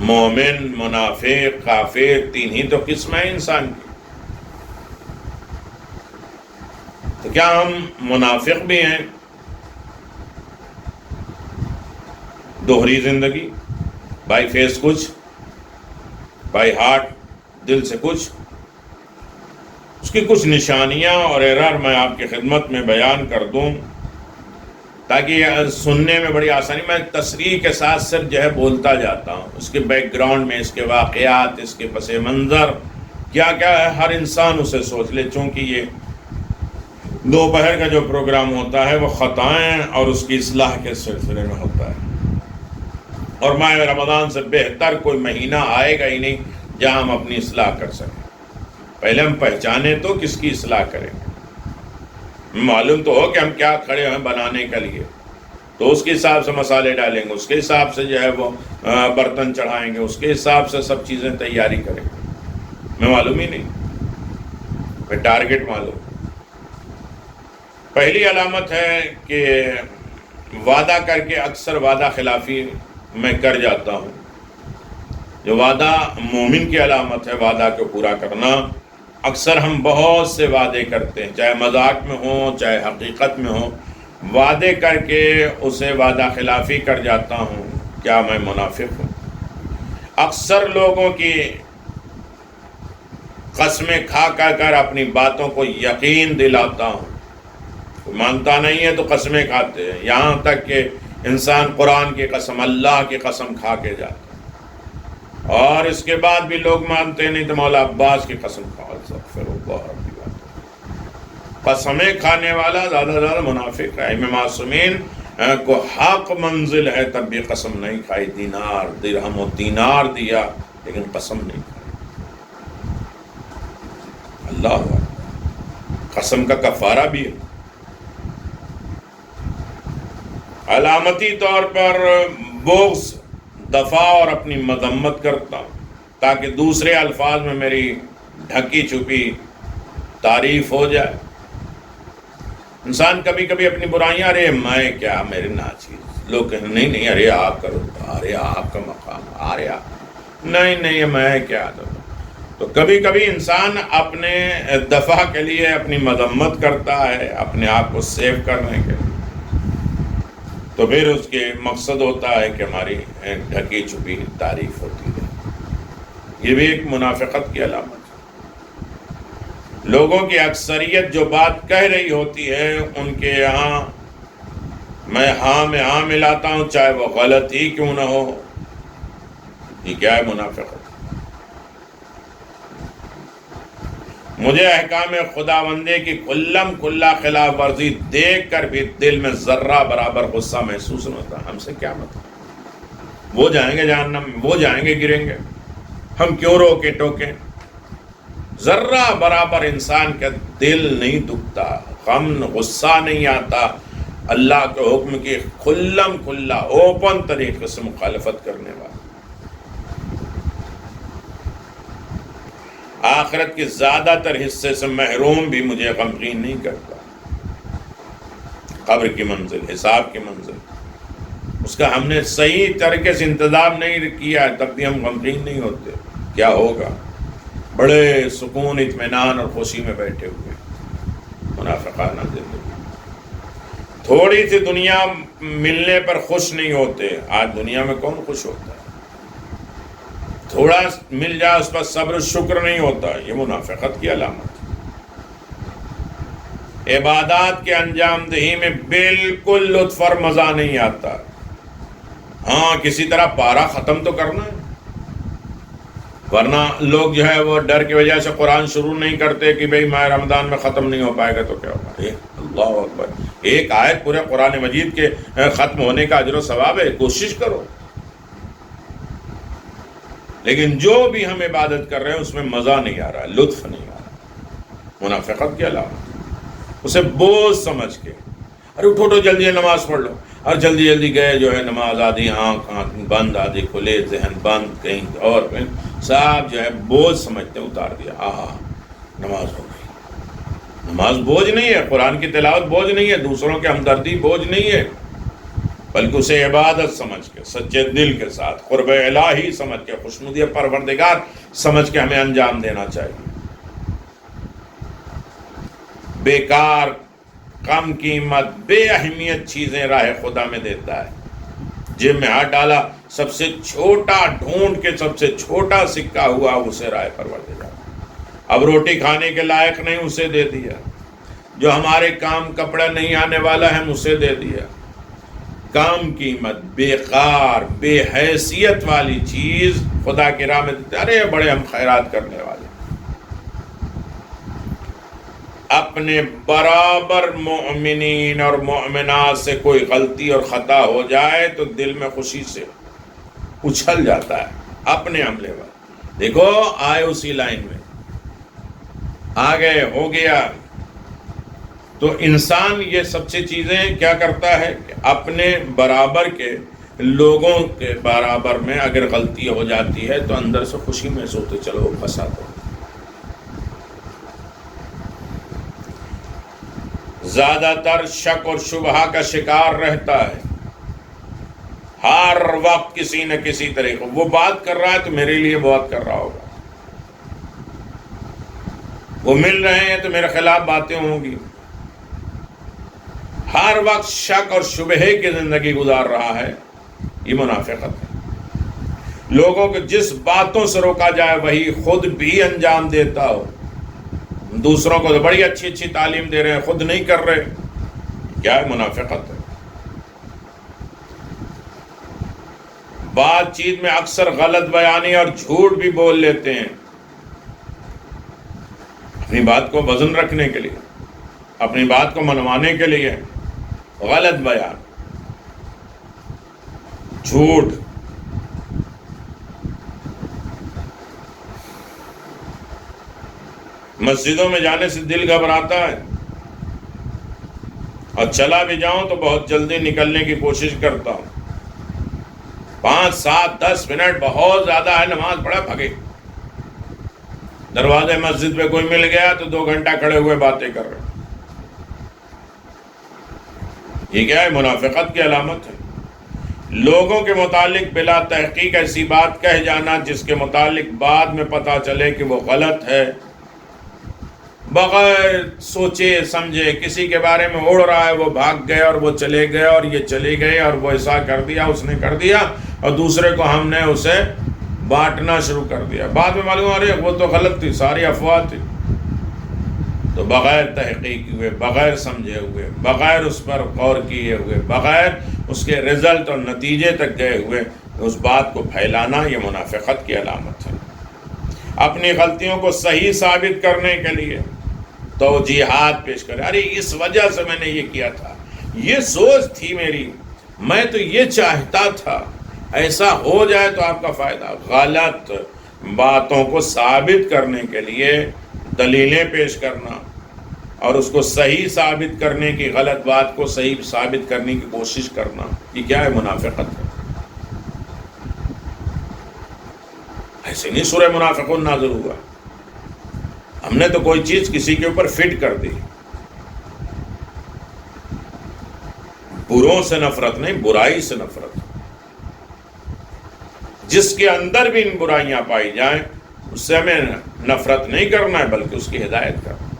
Speaker 1: مومن، منافق، کافر، تین ہی تو قسم ہے انسان کی۔ تو کیا ہم منافق بھی ہیں؟ دوہری زندگی، بائی فیس کچھ، بائی ہارٹ، دل سے کچھ۔ اس کی کچھ نشانیاں اور ایرر میں آپ کی خدمت میں بیان کر دوں تاکہ یہ سننے میں بڑی آسانی۔ میں تصریح کے ساتھ صرف جو ہے بولتا جاتا ہوں، اس کے بیک گراؤنڈ میں، اس کے واقعات، اس کے پس منظر کیا کیا ہے، ہر انسان اسے سوچ لے۔ چونکہ یہ دوپہر کا جو پروگرام ہوتا ہے وہ خطائیں اور اس کی اصلاح کے سلسلے میں ہوتا ہے، اور ماہ رمضان سے بہتر کوئی مہینہ آئے گا ہی نہیں جہاں ہم اپنی اصلاح کر سکیں۔ پہلے ہم پہچانیں تو کس کی اصلاح کریں گے، معلوم تو ہو کہ ہم کیا کھڑے ہیں بنانے کے لیے، تو اس کے حساب سے مسالے ڈالیں گے، اس کے حساب سے جو ہے وہ برتن چڑھائیں گے، اس کے حساب سے سب چیزیں تیاری کریں گے۔ میں معلوم ہی نہیں، میں ٹارگٹ معلوم۔ پہلی علامت ہے کہ وعدہ کر کے اکثر وعدہ خلافی میں کر جاتا ہوں۔ جو وعدہ مومن کی علامت ہے، وعدہ کو پورا کرنا۔ اکثر ہم بہت سے وعدے کرتے ہیں، چاہے مذاق میں ہوں چاہے حقیقت میں ہوں، وعدے کر کے اسے وعدہ خلافی کر جاتا ہوں۔ کیا میں منافق ہوں؟ اکثر لوگوں کی قسمیں کھا کر اپنی باتوں کو یقین دلاتا ہوں۔ مانتا نہیں ہے تو قسمیں کھاتے ہیں، یہاں تک کہ انسان قرآن کی قسم، اللہ کی قسم کھا کے جاتا ہے، اور اس کے بعد بھی لوگ مانتے نہیں تو مولا عباس کی قسم کھا۔ قسمیں کھانے والا زیادہ منافق ہے۔ امام معصومین کو حق منزل ہے تب بھی قسم نہیں کھائی، دینار درہم و دینار دیا لیکن قسم نہیں کھائی۔ اللہ قسم کا کفارہ بھی ہے۔ علامتی طور پر بغض، دفاع اور اپنی مذمت کرتا ہوں تاکہ دوسرے الفاظ میں میری ڈھکی چھپی تعریف ہو جائے۔ انسان کبھی کبھی اپنی برائیاں، ارے میں کیا، میرے ناچیز، لوگ کہیں نہیں ارے آپ کرو، ارے آپ کا مقام، ارے آپ نہیں میں کیا۔ تو کبھی کبھی انسان اپنے دفاع کے لیے اپنی مذمت کرتا ہے، اپنے آپ کو سیو کرنے کے لیے، تو پھر اس کے مقصد ہوتا ہے کہ ہماری ڈھکی چھپی تعریف ہوتی ہے۔ یہ بھی ایک منافقت کی علامت ہے۔ لوگوں کی اکثریت جو بات کہہ رہی ہوتی ہے ان کے یہاں میں ہاں ملاتا ہوں، چاہے وہ غلط ہی کیوں نہ ہو۔ یہ کیا ہے؟ منافقت۔ مجھے احکام خداوندی کی کھلم کھلا خلاف ورزی دیکھ کر بھی دل میں ذرہ برابر غصہ محسوس نہیں ہوتا۔ ہم سے کیا مطلب؟ وہ جائیں گے جہنم میں، وہ جائیں گے گریں گے، ہم کیوں روکے ٹوکیں؟ ذرہ برابر انسان کا دل نہیں دکھتا، غم غصہ نہیں آتا اللہ کے حکم کی کھلم کھلا اوپن طریقے سے مخالفت کرنے والا۔ آخرت کے زیادہ تر حصے سے محروم بھی مجھے غمگین نہیں کرتا۔ قبر کی منزل، حساب کی منزل، اس کا ہم نے صحیح طریقے سے انتظام نہیں کیا ہے، تب بھی ہم غمگین نہیں ہوتے۔ کیا ہوگا؟ بڑے سکون، اطمینان اور خوشی میں بیٹھے ہوئے، منافقانہ زندگی۔ تھوڑی سی دنیا ملنے پر خوش نہیں ہوتے۔ آج دنیا میں کون خوش ہوتا ہے؟ تھوڑا مل جائے اس پر صبر شکر نہیں ہوتا۔ یہ منافقت کی علامت ہے۔ عبادات کے انجام دہی میں بالکل لطف اور مزہ نہیں آتا۔ ہاں کسی طرح پارا ختم تو کرنا ہے، ورنہ لوگ جو ہے وہ ڈر کی وجہ سے قرآن شروع نہیں کرتے کہ بھئی ماہ رمضان میں ختم نہیں ہو پائے گا تو کیا ہوگا۔ اللہ اکبر، ایک آیت پورے قرآن مجید کے ختم ہونے کا اجر و ثواب ہے، کوشش کرو۔ لیکن جو بھی ہم عبادت کر رہے ہیں اس میں مزہ نہیں آ رہا، لطف نہیں آ رہا۔ منافقت کی علامت، اسے بوجھ سمجھ کے، ارے اٹھو جلدی نماز پڑھ لو، اور جلدی گئے جو ہے نماز، آدھی آنکھ بند آدھی کھلے، ذہن بند، کہیں اور کہیں، صاحب جو ہے بوجھ سمجھتے اتار دیا۔ نماز ہو گئی۔ نماز بوجھ نہیں ہے، قرآن کی تلاوت بوجھ نہیں ہے، دوسروں کے ہمدردی بوجھ نہیں ہے، بلکہ اسے عبادت سمجھ کے، سچے دل کے ساتھ، قرب الہی سمجھ کے، خوشنودی پروردگار سمجھ کے ہمیں انجام دینا چاہیے۔ بیکار، کم قیمت، بے اہمیت چیزیں راہ خدا میں دیتا ہے۔ جیب میں ہاتھ ڈالا، سب سے چھوٹا ڈھونڈ کے سب سے چھوٹا سکہ ہوا اسے راہ پروردگار۔ اب روٹی کھانے کے لائق نہیں، اسے دے دیا۔ جو ہمارے کام کپڑا نہیں آنے والا ہے، ہم اسے دے دیا۔ کم قیمت، بیکار، بے حیثیت والی چیز خدا کی راہ میں دیتے، ارے بڑے ہم خیرات کرنے والے۔ اپنے برابر مومنین اور مومنات سے کوئی غلطی اور خطا ہو جائے تو دل میں خوشی سے اچھل جاتا ہے اپنے عملے پر۔ دیکھو آئے اسی لائن میں، آ گئے، ہو گیا۔ تو انسان یہ سب سے چیزیں کیا کرتا ہے کہ اپنے برابر کے لوگوں کے برابر میں اگر غلطی ہو جاتی ہے تو اندر سے خوشی محسوس ہوتی، چلو پھنسا دو۔ زیادہ تر شک اور شبہہ کا شکار رہتا ہے، ہر وقت کسی نہ کسی طریقے، وہ بات کر رہا ہے تو میرے لیے بات کر رہا ہوگا، وہ مل رہے ہیں تو میرے خلاف باتیں ہوں گی۔ ہر وقت شک اور شبہے کی زندگی گزار رہا ہے، یہ منافقت ہے۔ لوگوں کو جس باتوں سے روکا جائے وہی خود بھی انجام دیتا ہو۔ دوسروں کو تو بڑی اچھی اچھی تعلیم دے رہے ہیں، خود نہیں کر رہے، کیا ہے؟ منافقت ہے۔ بات چیت میں اکثر غلط بیانی اور جھوٹ بھی بول لیتے ہیں، اپنی بات کو وزن رکھنے کے لیے، اپنی بات کو منوانے کے لیے غلط بیان، جھوٹ۔ مسجدوں میں جانے سے دل گھبراتا ہے، اور چلا بھی جاؤں تو بہت جلدی نکلنے کی کوشش کرتا ہوں۔ 5, 7, 10 منٹ بہت زیادہ ہے، نماز پڑھا بھگے. دروازے مسجد پہ کوئی مل گیا تو 2 گھنٹہ کھڑے ہوئے باتیں کر رہے. یہ کیا ہے؟ منافقت کی علامت ہے. لوگوں کے متعلق بلا تحقیق ایسی بات کہہ جانا جس کے متعلق بعد میں پتہ چلے کہ وہ غلط ہے، بغیر سوچے سمجھے کسی کے بارے میں اڑ رہا ہے، وہ بھاگ گئے اور وہ چلے گئے اور یہ چلے گئے اور وہ ایسا کر دیا، اس نے کر دیا، اور دوسرے کو ہم نے اسے بانٹنا شروع کر دیا. بعد میں معلوم ہو رہی ہے وہ تو غلط تھی، ساری افواہ تھی. تو بغیر تحقیق ہوئے، بغیر سمجھے ہوئے، بغیر اس پر غور کیے ہوئے، بغیر اس کے رزلٹ اور نتیجے تک گئے ہوئے اس بات کو پھیلانا یہ منافقت کی علامت ہے. اپنی غلطیوں کو صحیح ثابت کرنے کے لیے توجیحات پیش کرے. ارے اس وجہ سے میں نے یہ کیا تھا، یہ سوچ تھی میری، میں تو یہ چاہتا تھا، ایسا ہو جائے تو آپ کا فائدہ. غلط باتوں کو ثابت کرنے کے لیے دلیلیں پیش کرنا اور اس کو صحیح ثابت کرنے کی، غلط بات کو صحیح ثابت کرنے کی کوشش کرنا، یہ کیا ہے؟ منافقت ہے. ایسے نہیں سورہ منافقون نازل ہوا. ہم نے تو کوئی چیز کسی کے اوپر فٹ کر دی. بروں سے نفرت نہیں، برائی سے نفرت. جس کے اندر بھی ان برائیاں پائی جائیں اس سے ہمیں نفرت نہیں کرنا ہے، بلکہ اس کی ہدایت کرنا.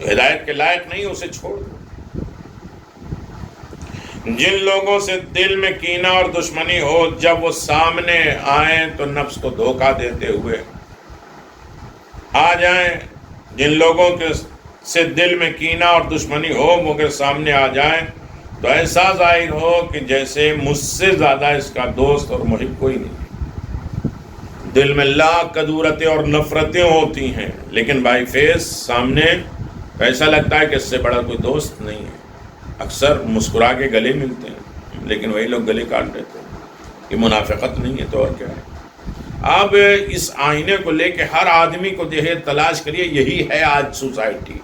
Speaker 1: ہدایت کے لائق نہیں اسے چھوڑ دو. جن لوگوں سے دل میں کینہ اور دشمنی ہو، جب وہ سامنے آئیں تو نفس کو دھوکہ دیتے ہوئے آ جائیں. جن لوگوں کے سے دل میں کینہ اور دشمنی ہو وہ اگر سامنے آ جائیں تو ایسا ظاہر ہو کہ جیسے مجھ سے زیادہ اس کا دوست اور محب کوئی نہیں. دل میں لاکھ کدورتیں اور نفرتیں ہوتی ہیں، لیکن بائی فیس سامنے ایسا لگتا ہے کہ اس سے بڑا کوئی دوست نہیں ہے. اکثر مسکرا کے گلے ملتے ہیں لیکن وہی لوگ گلے کاٹ دیتے ہیں. یہ منافقت نہیں ہے تو اور کیا ہے؟ اب اس آئینے کو لے کے ہر آدمی کو جو ہے تلاش کریے. یہی ہے آج سوسائٹی.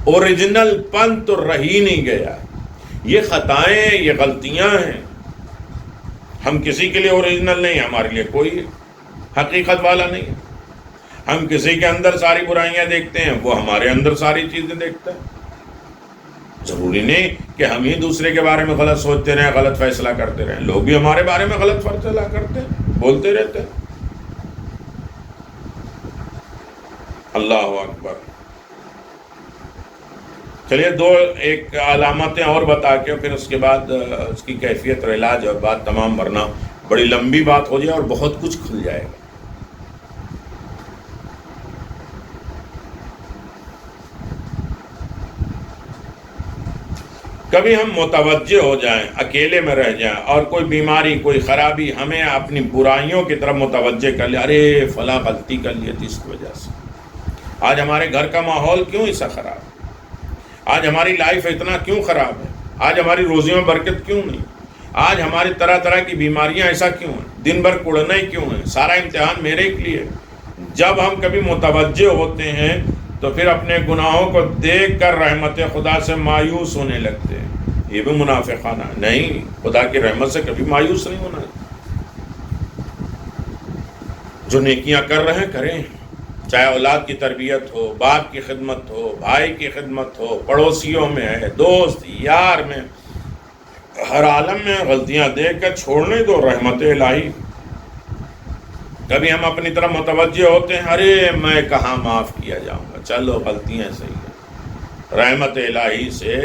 Speaker 1: اوریجنل پن تو رہی نہیں گیا. یہ خطائیں، یہ غلطیاں ہیں. ہم کسی کے لیے اوریجنل نہیں، ہمارے لیے کوئی حقیقت والا نہیں ہے. ہم کسی کے اندر ساری برائیاں دیکھتے ہیں، وہ ہمارے اندر ساری چیزیں دیکھتا ہے. ضروری نہیں کہ ہم ہی دوسرے کے بارے میں غلط سوچتے رہیں، غلط فیصلہ کرتے رہیں. لوگ بھی ہمارے بارے میں غلط فیصلہ کرتے ہیں، بولتے رہتے ہیں. اللہ اکبر. چلیے ایک علامتیں اور بتا کے پھر اس کے بعد اس کی کیفیت اور علاج اور بات تمام، ورنہ بڑی لمبی بات ہو جائے اور بہت کچھ کھل جائے گا. کبھی ہم متوجہ ہو جائیں، اکیلے میں رہ جائیں اور کوئی بیماری، کوئی خرابی ہمیں اپنی برائیوں کی طرف متوجہ کر لے. ارے فلاں غلطی کر لی تھی اس کی وجہ سے. آج ہمارے گھر کا ماحول کیوں ایسا خراب ہے؟ آج ہماری لائف اتنا کیوں خراب ہے؟ آج ہماری روزیوں میں برکت کیوں نہیں؟ آج ہماری طرح طرح کی بیماریاں ایسا کیوں ہیں؟ دن بھر کڑنا ہی کیوں ہے؟ سارا امتحان میرے کے لیے. جب ہم کبھی متوجہ ہوتے ہیں تو پھر اپنے گناہوں کو دیکھ کر رحمت خدا سے مایوس ہونے لگتے ہیں. یہ بھی منافقانہ ہے. نہیں، خدا کی رحمت سے کبھی مایوس نہیں ہونا. جو نیکیاں کر رہے ہیں کریں، چاہے اولاد کی تربیت ہو، باپ کی خدمت ہو، بھائی کی خدمت ہو، پڑوسیوں میں ہے، دوست یار میں، ہر عالم میں غلطیاں دیکھ کر چھوڑنے دو. رحمت الہی. کبھی ہم اپنی طرف متوجہ ہوتے ہیں، ارے میں کہاں معاف کیا جاؤں گا، چلو غلطیاں صحیح ہیں. رحمت الہی سے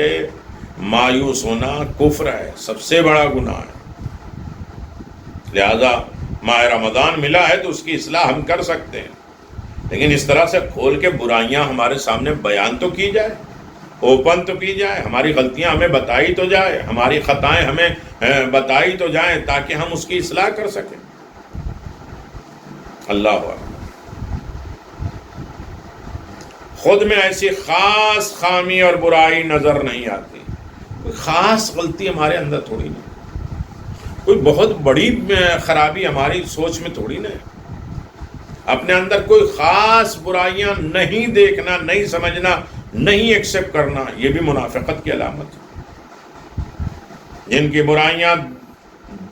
Speaker 1: مایوس ہونا کفر ہے، سب سے بڑا گناہ ہے. لہذا ماہ رمضان ملا ہے تو اس کی اصلاح ہم کر سکتے ہیں، لیکن اس طرح سے کھول کے برائیاں ہمارے سامنے بیان تو کی جائے، اوپن تو کی جائے، ہماری غلطیاں ہمیں بتائی تو جائے، ہماری خطائیں ہمیں بتائی تو جائیں تاکہ ہم اس کی اصلاح کر سکیں. اللہ اکبر. خود میں ایسی خاص خامی اور برائی نظر نہیں آتی. کوئی خاص غلطی ہمارے اندر تھوڑی نہیں، کوئی بہت بڑی خرابی ہماری سوچ میں تھوڑی نہیں. اپنے اندر کوئی خاص برائیاں نہیں دیکھنا، نہیں سمجھنا، نہیں ایکسیپٹ کرنا، یہ بھی منافقت کی علامت ہے. جن کی برائیاں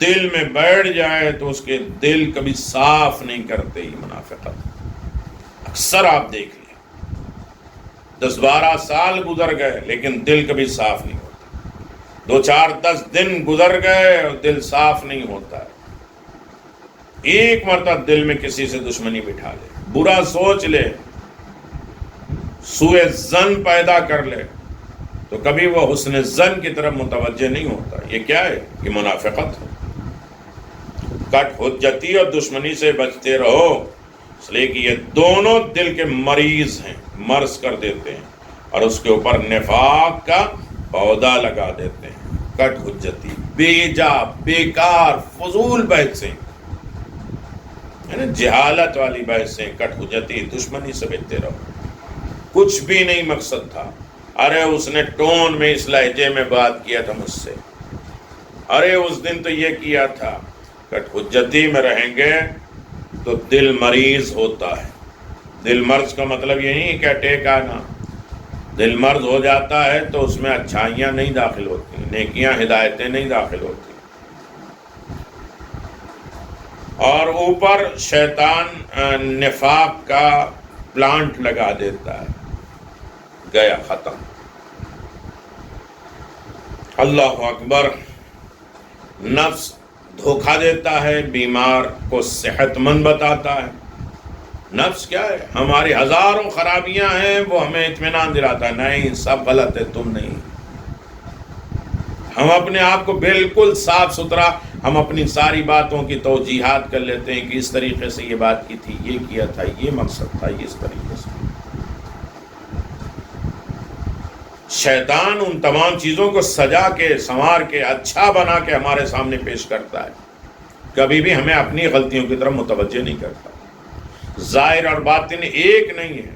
Speaker 1: دل میں بیٹھ جائے تو اس کے دل کبھی صاف نہیں کرتے. یہ منافقت اکثر آپ دیکھ لیں 10-12 سال گزر گئے لیکن دل کبھی صاف نہیں ہوتا. 2-4-10 دن گزر گئے اور دل صاف نہیں ہوتا ہے. ایک مرتبہ دل میں کسی سے دشمنی بٹھا لے, برا سوچ لے, سوء ظن پیدا کر لے تو کبھی وہ حسن ظن کی طرف متوجہ نہیں ہوتا. یہ کیا ہے؟ یہ منافقت ہے. کٹ حجتی اور دشمنی سے بچتے رہو, اس لیے کہ یہ دونوں دل کے مریض ہیں, مرض کر دیتے ہیں اور اس کے اوپر نفاق کا پودا لگا دیتے ہیں. کٹ حجتی, بیجا بیکار فضول بحثیں, جہالت والی بحثیں. کٹ حجتی, دشمنی سے بچتے رہو. کچھ بھی نہیں مقصد تھا. ارے اس نے ٹون میں اس لہجے میں بات کیا تھا مجھ سے, ارے اس دن تو یہ کیا تھا. کٹ حجتی میں رہیں گے تو دل مریض ہوتا ہے. دل مرض کا مطلب یہ نہیں کہ اٹیک آنا. دل مرض ہو جاتا ہے تو اس میں اچھائیاں نہیں داخل ہوتی, نیکیاں ہدایتیں نہیں داخل ہوتی, اور اوپر شیطان نفاق کا پلانٹ لگا دیتا ہے. گیا, ختم. اللہ اکبر. نفس دھوکہ دیتا ہے, بیمار کو صحت مند بتاتا ہے. نفس کیا ہے؟ ہماری ہزاروں خرابیاں ہیں, وہ ہمیں اطمینان دلاتا ہے نہیں سب غلط ہے, تم نہیں. ہم اپنے آپ کو بالکل صاف ستھرا, ہم اپنی ساری باتوں کی توجیحات کر لیتے ہیں کہ اس طریقے سے یہ بات کی تھی, یہ کیا تھا, یہ مقصد تھا, یہ اس طریقے سے. شیطان ان تمام چیزوں کو سجا کے سنوار کے اچھا بنا کے ہمارے سامنے پیش کرتا ہے, کبھی بھی ہمیں اپنی غلطیوں کی طرف متوجہ نہیں کرتا. ظاہر اور باطن ایک نہیں ہے.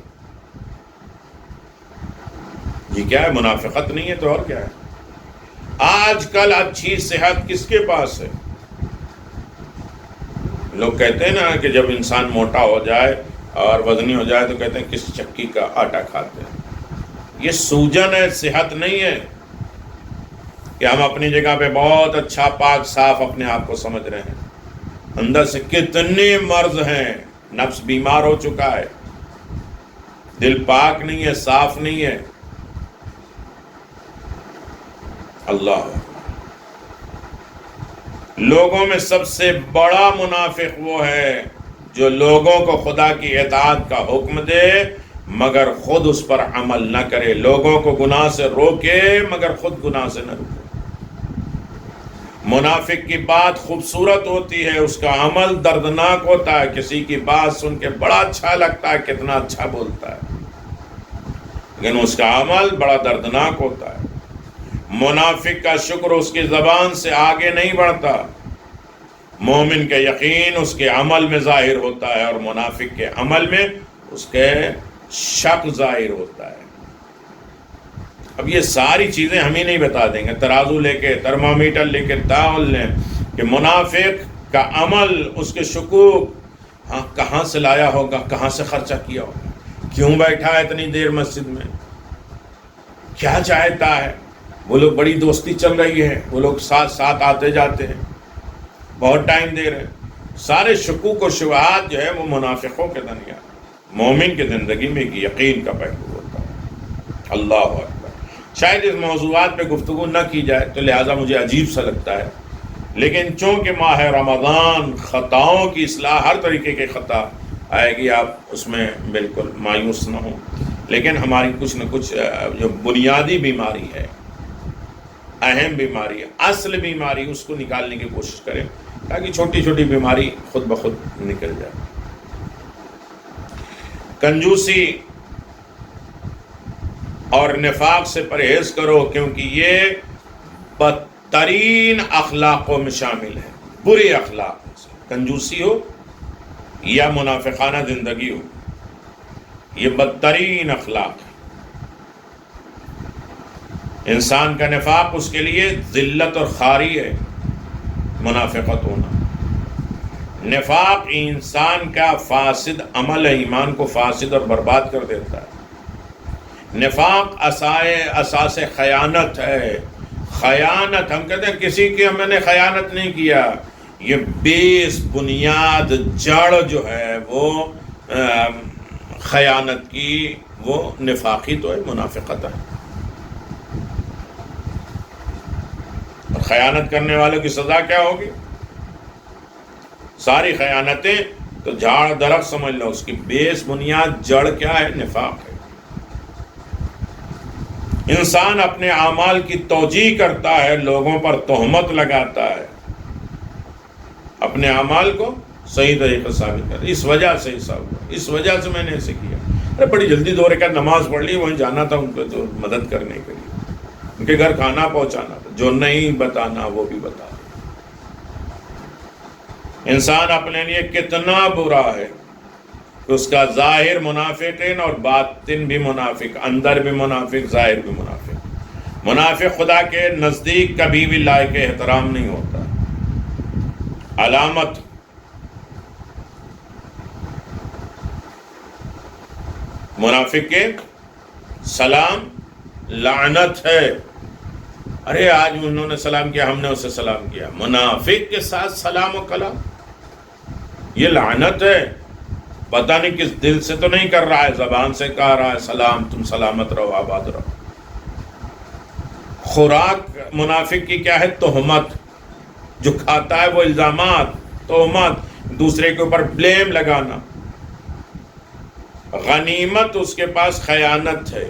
Speaker 1: یہ کیا ہے؟ منافقت نہیں ہے تو اور کیا ہے؟ آج کل اچھی صحت کس کے پاس ہے؟ لوگ کہتے ہیں نا کہ جب انسان موٹا ہو جائے اور وزنی ہو جائے تو کہتے ہیں کس چکی کا آٹا کھاتے ہیں. یہ سوجن ہے, صحت نہیں ہے کہ ہم اپنی جگہ پہ بہت اچھا پاک صاف اپنے آپ کو سمجھ رہے ہیں. اندر سے کتنے مرض ہیں. نفس بیمار ہو چکا ہے, دل پاک نہیں ہے, صاف نہیں ہے. اللہ, لوگوں میں سب سے بڑا منافق وہ ہے جو لوگوں کو خدا کی اطاعت کا حکم دے مگر خود اس پر عمل نہ کرے, لوگوں کو گناہ سے روکے مگر خود گناہ سے نہ روکے. منافق کی بات خوبصورت ہوتی ہے, اس کا عمل دردناک ہوتا ہے. کسی کی بات سن کے بڑا اچھا لگتا ہے, کتنا اچھا بولتا ہے, لیکن اس کا عمل بڑا دردناک ہوتا ہے. منافق کا شکر اس کی زبان سے آگے نہیں بڑھتا. مومن کے یقین اس کے عمل میں ظاہر ہوتا ہے اور منافق کے عمل میں اس کے شک ظاہر ہوتا ہے. اب یہ ساری چیزیں ہم ہی نہیں بتا دیں گے. ترازو لے کے, ترمامیٹر لے کے تعال لیں کہ منافق کا عمل, اس کے شکوک, ہاں کہاں سے لایا ہوگا, کہاں سے خرچہ کیا ہوگا, کیوں بیٹھا ہے اتنی دیر مسجد میں, کیا چاہتا ہے. وہ لوگ بڑی دوستی چل رہی ہے, وہ لوگ ساتھ ساتھ آتے جاتے ہیں, بہت ٹائم دے رہے ہیں. سارے شکوک و شبہات جو ہے وہ منافقوں کے درمیان. مومن کی زندگی میں ایک یقین کا پہلو ہوتا ہے. اللہ اکبر. شاید اس موضوعات پہ گفتگو نہ کی جائے تو لہٰذا مجھے عجیب سا لگتا ہے, لیکن چونکہ ماہ رمضان, خطاؤں کی اصلاح, ہر طریقے کے خطا آئے گی, آپ اس میں بالکل مایوس نہ ہوں. لیکن ہماری کچھ نہ کچھ جو بنیادی بیماری ہے, اہم بیماری ہے, اصل بیماری, اس کو نکالنے کی کوشش کریں تاکہ چھوٹی چھوٹی بیماری خود بخود نکل جائے. کنجوسی اور نفاق سے پرہیز کرو کیونکہ یہ بدترین اخلاقوں میں شامل ہے. برے اخلاق میں سے کنجوسی ہو یا منافقانہ زندگی ہو, یہ بدترین اخلاق ہے. انسان کا نفاق اس کے لیے ذلت اور خواری ہے. منافقت ہونا, نفاق انسان کا فاسد عمل ہے, ایمان کو فاسد اور برباد کر دیتا ہے. نفاق اساس خیانت ہے, خیانت، ہم کہتے ہیں کسی کی میں نے خیانت نہیں کیا، یہ بیس بنیاد جڑ جو ہے وہ خیانت کی، وہ نفاقی تو ہے، منافقت ہے. اور خیانت کرنے والوں کی سزا کیا ہوگی؟ ساری خیانتیں تو جھاڑ درخت سمجھ لو، اس کی بیس بنیاد جڑ کیا ہے؟ نفاق ہے. انسان اپنے اعمال کی توجیہ کرتا ہے، لوگوں پر تہمت لگاتا ہے، اپنے اعمال کو صحیح طریقے ثابت کر، اس وجہ سے ایسا ہوا، اس وجہ سے میں نے ایسے کیا. ارے بڑی جلدی 2 رکعت نماز پڑھ لی، وہیں جانا تھا ان کو تو مدد کرنے کے لیے، ان کے گھر کھانا پہنچانا تھا، جو نہیں بتانا وہ بھی بتا. انسان اپنے لیے کتنا برا ہے کہ اس کا ظاہر منافقین اور باطن بھی منافق، اندر بھی منافق، ظاہر بھی منافق. منافق خدا کے نزدیک کبھی بھی لائق احترام نہیں ہوتا. علامت منافق کے سلام لعنت ہے. ارے آج انہوں نے سلام کیا، ہم نے اسے سلام کیا. منافق کے ساتھ سلام و کلام، یہ لعنت ہے. پتہ نہیں کس دل سے تو نہیں کر رہا ہے، زبان سے کہہ رہا ہے سلام، تم سلامت رہو، آباد رہو. خوراک منافق کی کیا ہے؟ تہمت. جو کھاتا ہے وہ الزامات، تہمت، دوسرے کے اوپر بلیم لگانا. غنیمت اس کے پاس خیانت ہے.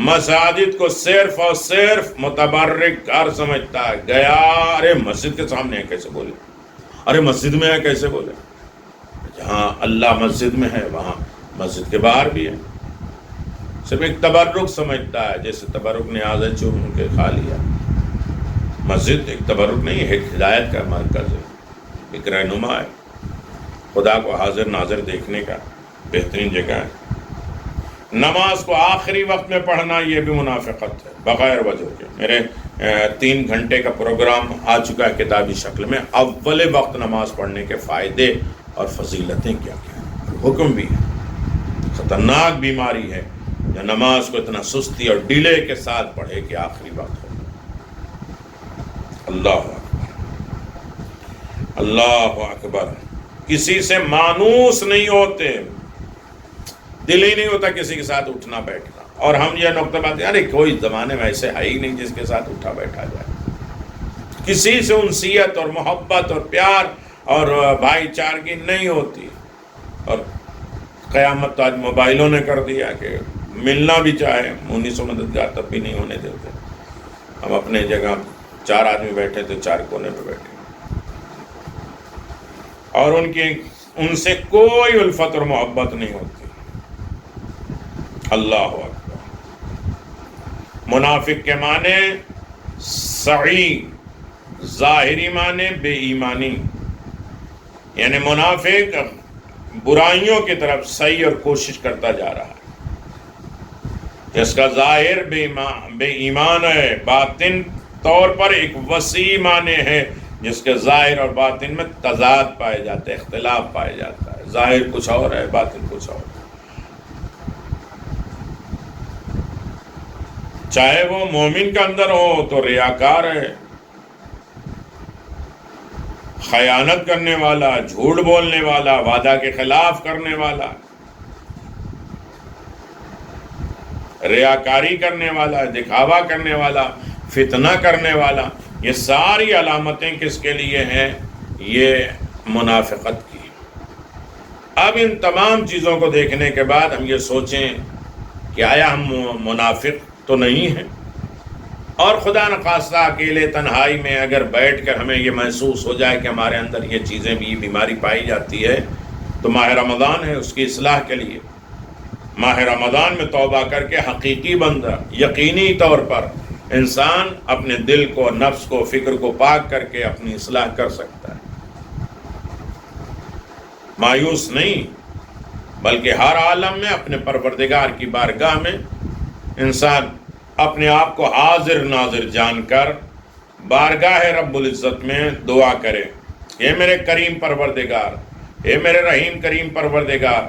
Speaker 1: مساجد کو صرف اور صرف متبرک کار سمجھتا ہے. گیا، ارے مسجد کے سامنے ہے کیسے بولے، ارے مسجد میں ہے کیسے بولے. جہاں اللہ مسجد میں ہے وہاں مسجد کے باہر بھی ہے. صرف ایک تبرک سمجھتا ہے، جیسے تبرک نے آزاد چون کے کھا لیا. مسجد ایک تبرک نہیں ہے، ایک ہدایت کا مرکز ہے، ایک رہنما ہے، خدا کو حاضر ناظر دیکھنے کا بہترین جگہ ہے. نماز کو آخری وقت میں پڑھنا یہ بھی منافقت ہے بغیر وجہ کے. میرے 3 گھنٹے کا پروگرام آ چکا ہے کتابی شکل میں، اول وقت نماز پڑھنے کے فائدے اور فضیلتیں کیا کیا ہیں. حکم بھی ہے، خطرناک بیماری ہے جو نماز کو اتنا سستی اور ڈیلے کے ساتھ پڑھے کہ آخری وقت ہو. اللہ اکبر، اللہ اکبر. کسی سے مانوس نہیں ہوتے، دل ہی نہیں ہوتا کسی کے ساتھ اٹھنا بیٹھنا. اور ہم یہ نقطہ بات، ارے کوئی زمانے میں ایسے ہے ہی نہیں جس کے ساتھ اٹھا بیٹھا جائے. کسی سے انسیت اور محبت اور پیار اور بھائی چارگی نہیں ہوتی. اور قیامت تو آج موبائلوں نے کر دیا کہ ملنا بھی چاہے 1900 مددگار تب بھی نہیں ہونے دیتے. ہم اپنے جگہ 4 آدمی بیٹھے تو 4 کونے پہ بیٹھے، اور ان سے کوئی الفت اور محبت نہیں ہوتی. اللہ اکبر. منافق کے معنی سعی، ظاہری معنی بے ایمانی. یعنی منافق برائیوں کی طرف سعی اور کوشش کرتا جا رہا ہے، جس کا ظاہر بے ایمان ہے. باطن طور پر ایک وسیع معنی ہے جس کے ظاہر اور باطن میں تضاد پائے جاتے ہیں، اختلاف پائے جاتا ہے. ظاہر کچھ اور ہے، باطن کچھ اور. چاہے وہ مومن کے اندر ہو تو ریاکار ہے، خیانت کرنے والا، جھوٹ بولنے والا، وعدہ کے خلاف کرنے والا، ریاکاری کرنے والا، دکھاوا کرنے والا، فتنہ کرنے والا. یہ ساری علامتیں کس کے لیے ہیں؟ یہ منافقت کی. اب ان تمام چیزوں کو دیکھنے کے بعد ہم یہ سوچیں کہ آیا ہم منافق تو نہیں ہیں؟ اور خدا نخواستہ اکیلے تنہائی میں اگر بیٹھ کر ہمیں یہ محسوس ہو جائے کہ ہمارے اندر یہ چیزیں بھی، یہ بیماری پائی جاتی ہے، تو ماہ رمضان ہے اس کی اصلاح کے لیے. ماہ رمضان میں توبہ کر کے حقیقی بندہ یقینی طور پر انسان اپنے دل کو، نفس کو، فکر کو پاک کر کے اپنی اصلاح کر سکتا ہے. مایوس نہیں، بلکہ ہر عالم میں اپنے پروردگار کی بارگاہ میں انسان اپنے آپ کو حاضر ناظر جان کر بارگاہ رب العزت میں دعا کرے، اے میرے کریم پروردگار، اے میرے رحیم کریم پروردگار،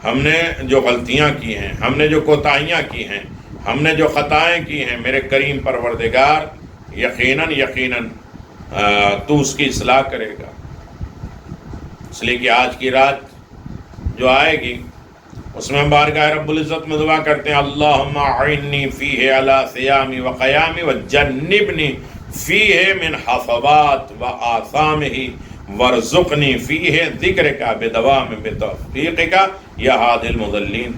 Speaker 1: ہم نے جو غلطیاں کی ہیں، ہم نے جو کوتاہیاں کی ہیں، ہم نے جو خطائیں کی ہیں، میرے کریم پروردگار یقیناً تو اس کی اصلاح کرے گا. اس لیے کہ آج کی رات جو آئے گی اس میں ہم بارگاہ رب العزت میں دعا کرتے ہیں اللہم اعنی فیہ علی صیامی و قیامی وجنبنی فیہ من حفظات و آثامہ ورزقنی فیہ ذکرک بدوام بتوفیقک یا ہادی المضلین.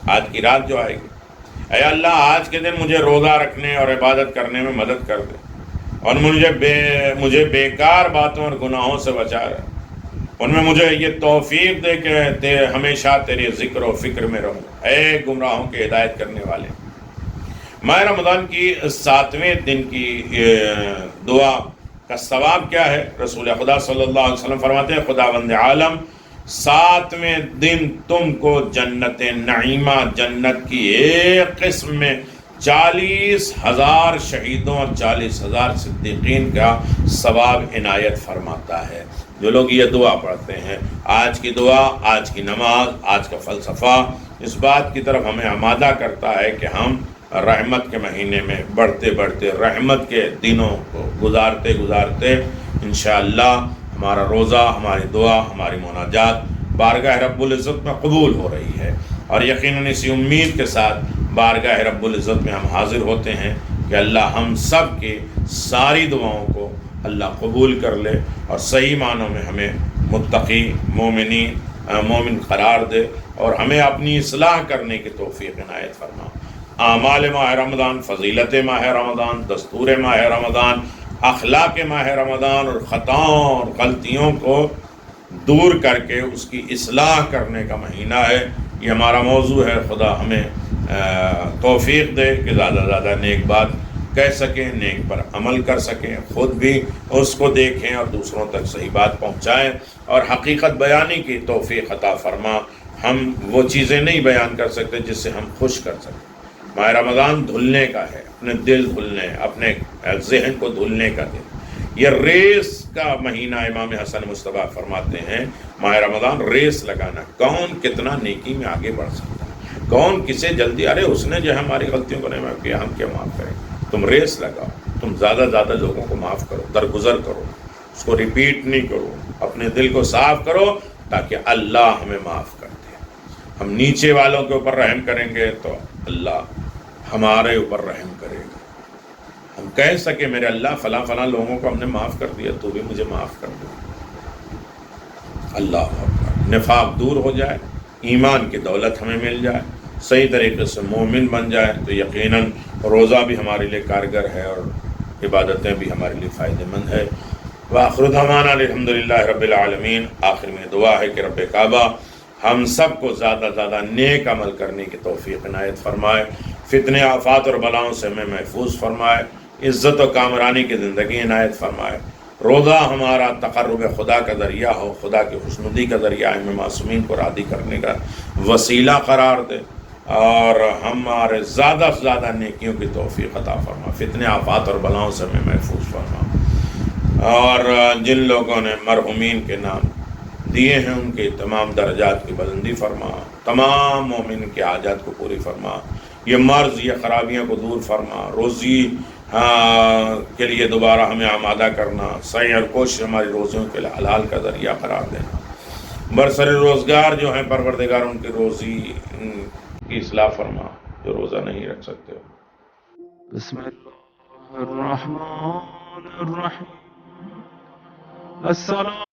Speaker 1: آج کی رات جو آئے گی، اے اللہ آج کے دن مجھے روزہ رکھنے اور عبادت کرنے میں مدد کر دے، اور مجھے بیکار باتوں اور گناہوں سے بچا رہے، ان میں مجھے یہ توفیق دے کہ ہمیشہ تیرے ذکر و فکر میں رہوں. اے گمراہوں کے ہدایت کرنے والے، ماہ رمضان کی 7ویں دن کی دعا کا ثواب کیا ہے؟ رسول خدا صلی اللہ علیہ وسلم فرماتے ہیں خداوند عالم 7ویں دن تم کو جنت نعیمہ، جنت کی ایک قسم میں 40,000 شہیدوں اور 40,000 صدیقین کا ثواب عنایت فرماتا ہے. جو لوگ یہ دعا پڑھتے ہیں، آج کی دعا، آج کی نماز، آج کا فلسفہ اس بات کی طرف ہمیں آمادہ کرتا ہے کہ ہم رحمت کے مہینے میں بڑھتے بڑھتے رحمت کے دنوں کو گزارتے انشاءاللہ ہمارا روزہ، ہماری دعا، ہماری مناجات بارگاہ رب العزت میں قبول ہو رہی ہے. اور یقیناً اسی امید کے ساتھ بارگاہ رب العزت میں ہم حاضر ہوتے ہیں کہ اللہ ہم سب کی ساری دعاؤں کو اللہ قبول کر لے اور صحیح معنوں میں ہمیں متقی مومن قرار دے اور ہمیں اپنی اصلاح کرنے کی توفیق عنایت فرما. اعمال ماہ رمضان، فضیلت ماہ رمضان، دستور ماہ رمضان، اخلاق ماہ رمضان اور خطاؤں اور غلطیوں کو دور کر کے اس کی اصلاح کرنے کا مہینہ ہے. یہ ہمارا موضوع ہے. خدا ہمیں توفیق دے کہ زیادہ سے زیادہ نیک بات کہہ سکیں، نیک پر عمل کر سکیں، خود بھی اس کو دیکھیں اور دوسروں تک صحیح بات پہنچائیں، اور حقیقت بیانی کی توفیق عطا فرما. ہم وہ چیزیں نہیں بیان کر سکتے جس سے ہم خوش کر سکیں. ماہ رمضان دھلنے کا ہے، اپنے دل دھلنے، اپنے ذہن کو دھلنے کا دن. یہ ریس کا مہینہ امام حسن مصطفیٰ فرماتے ہیں ماہ رمضان ریس لگانا، کون کتنا نیکی میں آگے بڑھ سکتا ہے، کون کسے جلدی، ارے اس نے جو ہے ہماری غلطیوں کو نہیں معاف کیا، ہم کیا معاف کریں. تم ریس لگاؤ، تم زیادہ زیادہ لوگوں کو معاف کرو، درگزر کرو، اس کو ریپیٹ نہیں کرو، اپنے دل کو صاف کرو تاکہ اللہ ہمیں معاف کر دے. ہم نیچے والوں کے اوپر رحم کریں گے تو اللہ ہمارے اوپر رحم کرے گا. ہم کہہ سکے میرے اللہ فلاں فلاں لوگوں کو ہم نے معاف کر دیا، تو بھی مجھے معاف کر دے. اللہ اکبر. نفاق دور ہو جائے، ایمان کی دولت ہمیں مل جائے، صحیح طریقے سے مومن بن جائے تو یقیناً روزہ بھی ہمارے لیے کارگر ہے اور عبادتیں بھی ہمارے لیے فائدہ مند ہے. وآخر دعوانا الحمدللہ رب العالمین. آخر میں دعا ہے کہ رب کعبہ ہم سب کو زیادہ زیادہ نیک عمل کرنے کی توفیق عنایت فرمائے، فتنے آفات اور بلاؤں سے ہمیں محفوظ فرمائے، عزت و کامرانی کی زندگی عنایت فرمائے. روزہ ہمارا تقرب خدا کا ذریعہ ہو، خدا کی خوشنودی کا ذریعہ، ہمیں معصومین کو راضی کرنے کا وسیلہ قرار دے، اور ہمارے زیادہ سے زیادہ نیکیوں کی توفیق عطا فرما، فتنے آفات اور بلاؤں سے ہمیں محفوظ فرما. اور جن لوگوں نے مرحومین کے نام دیے ہیں ان کے تمام درجات کی بلندی فرما، تمام مومن کے حاجات کو پوری فرما، یہ مرض، یہ خرابیاں کو دور فرما، روزی کے لیے دوبارہ ہمیں آمادہ کرنا، سعی اور کوشش ہماری روزیوں کے لیے حلال کا ذریعہ قرار دینا. برسر روزگار جو ہیں پروردگار ان کی روزی کی اصلاح فرما جو روزہ نہیں رکھ سکتے. بسم اللہ الرحمن الرحیم. السلام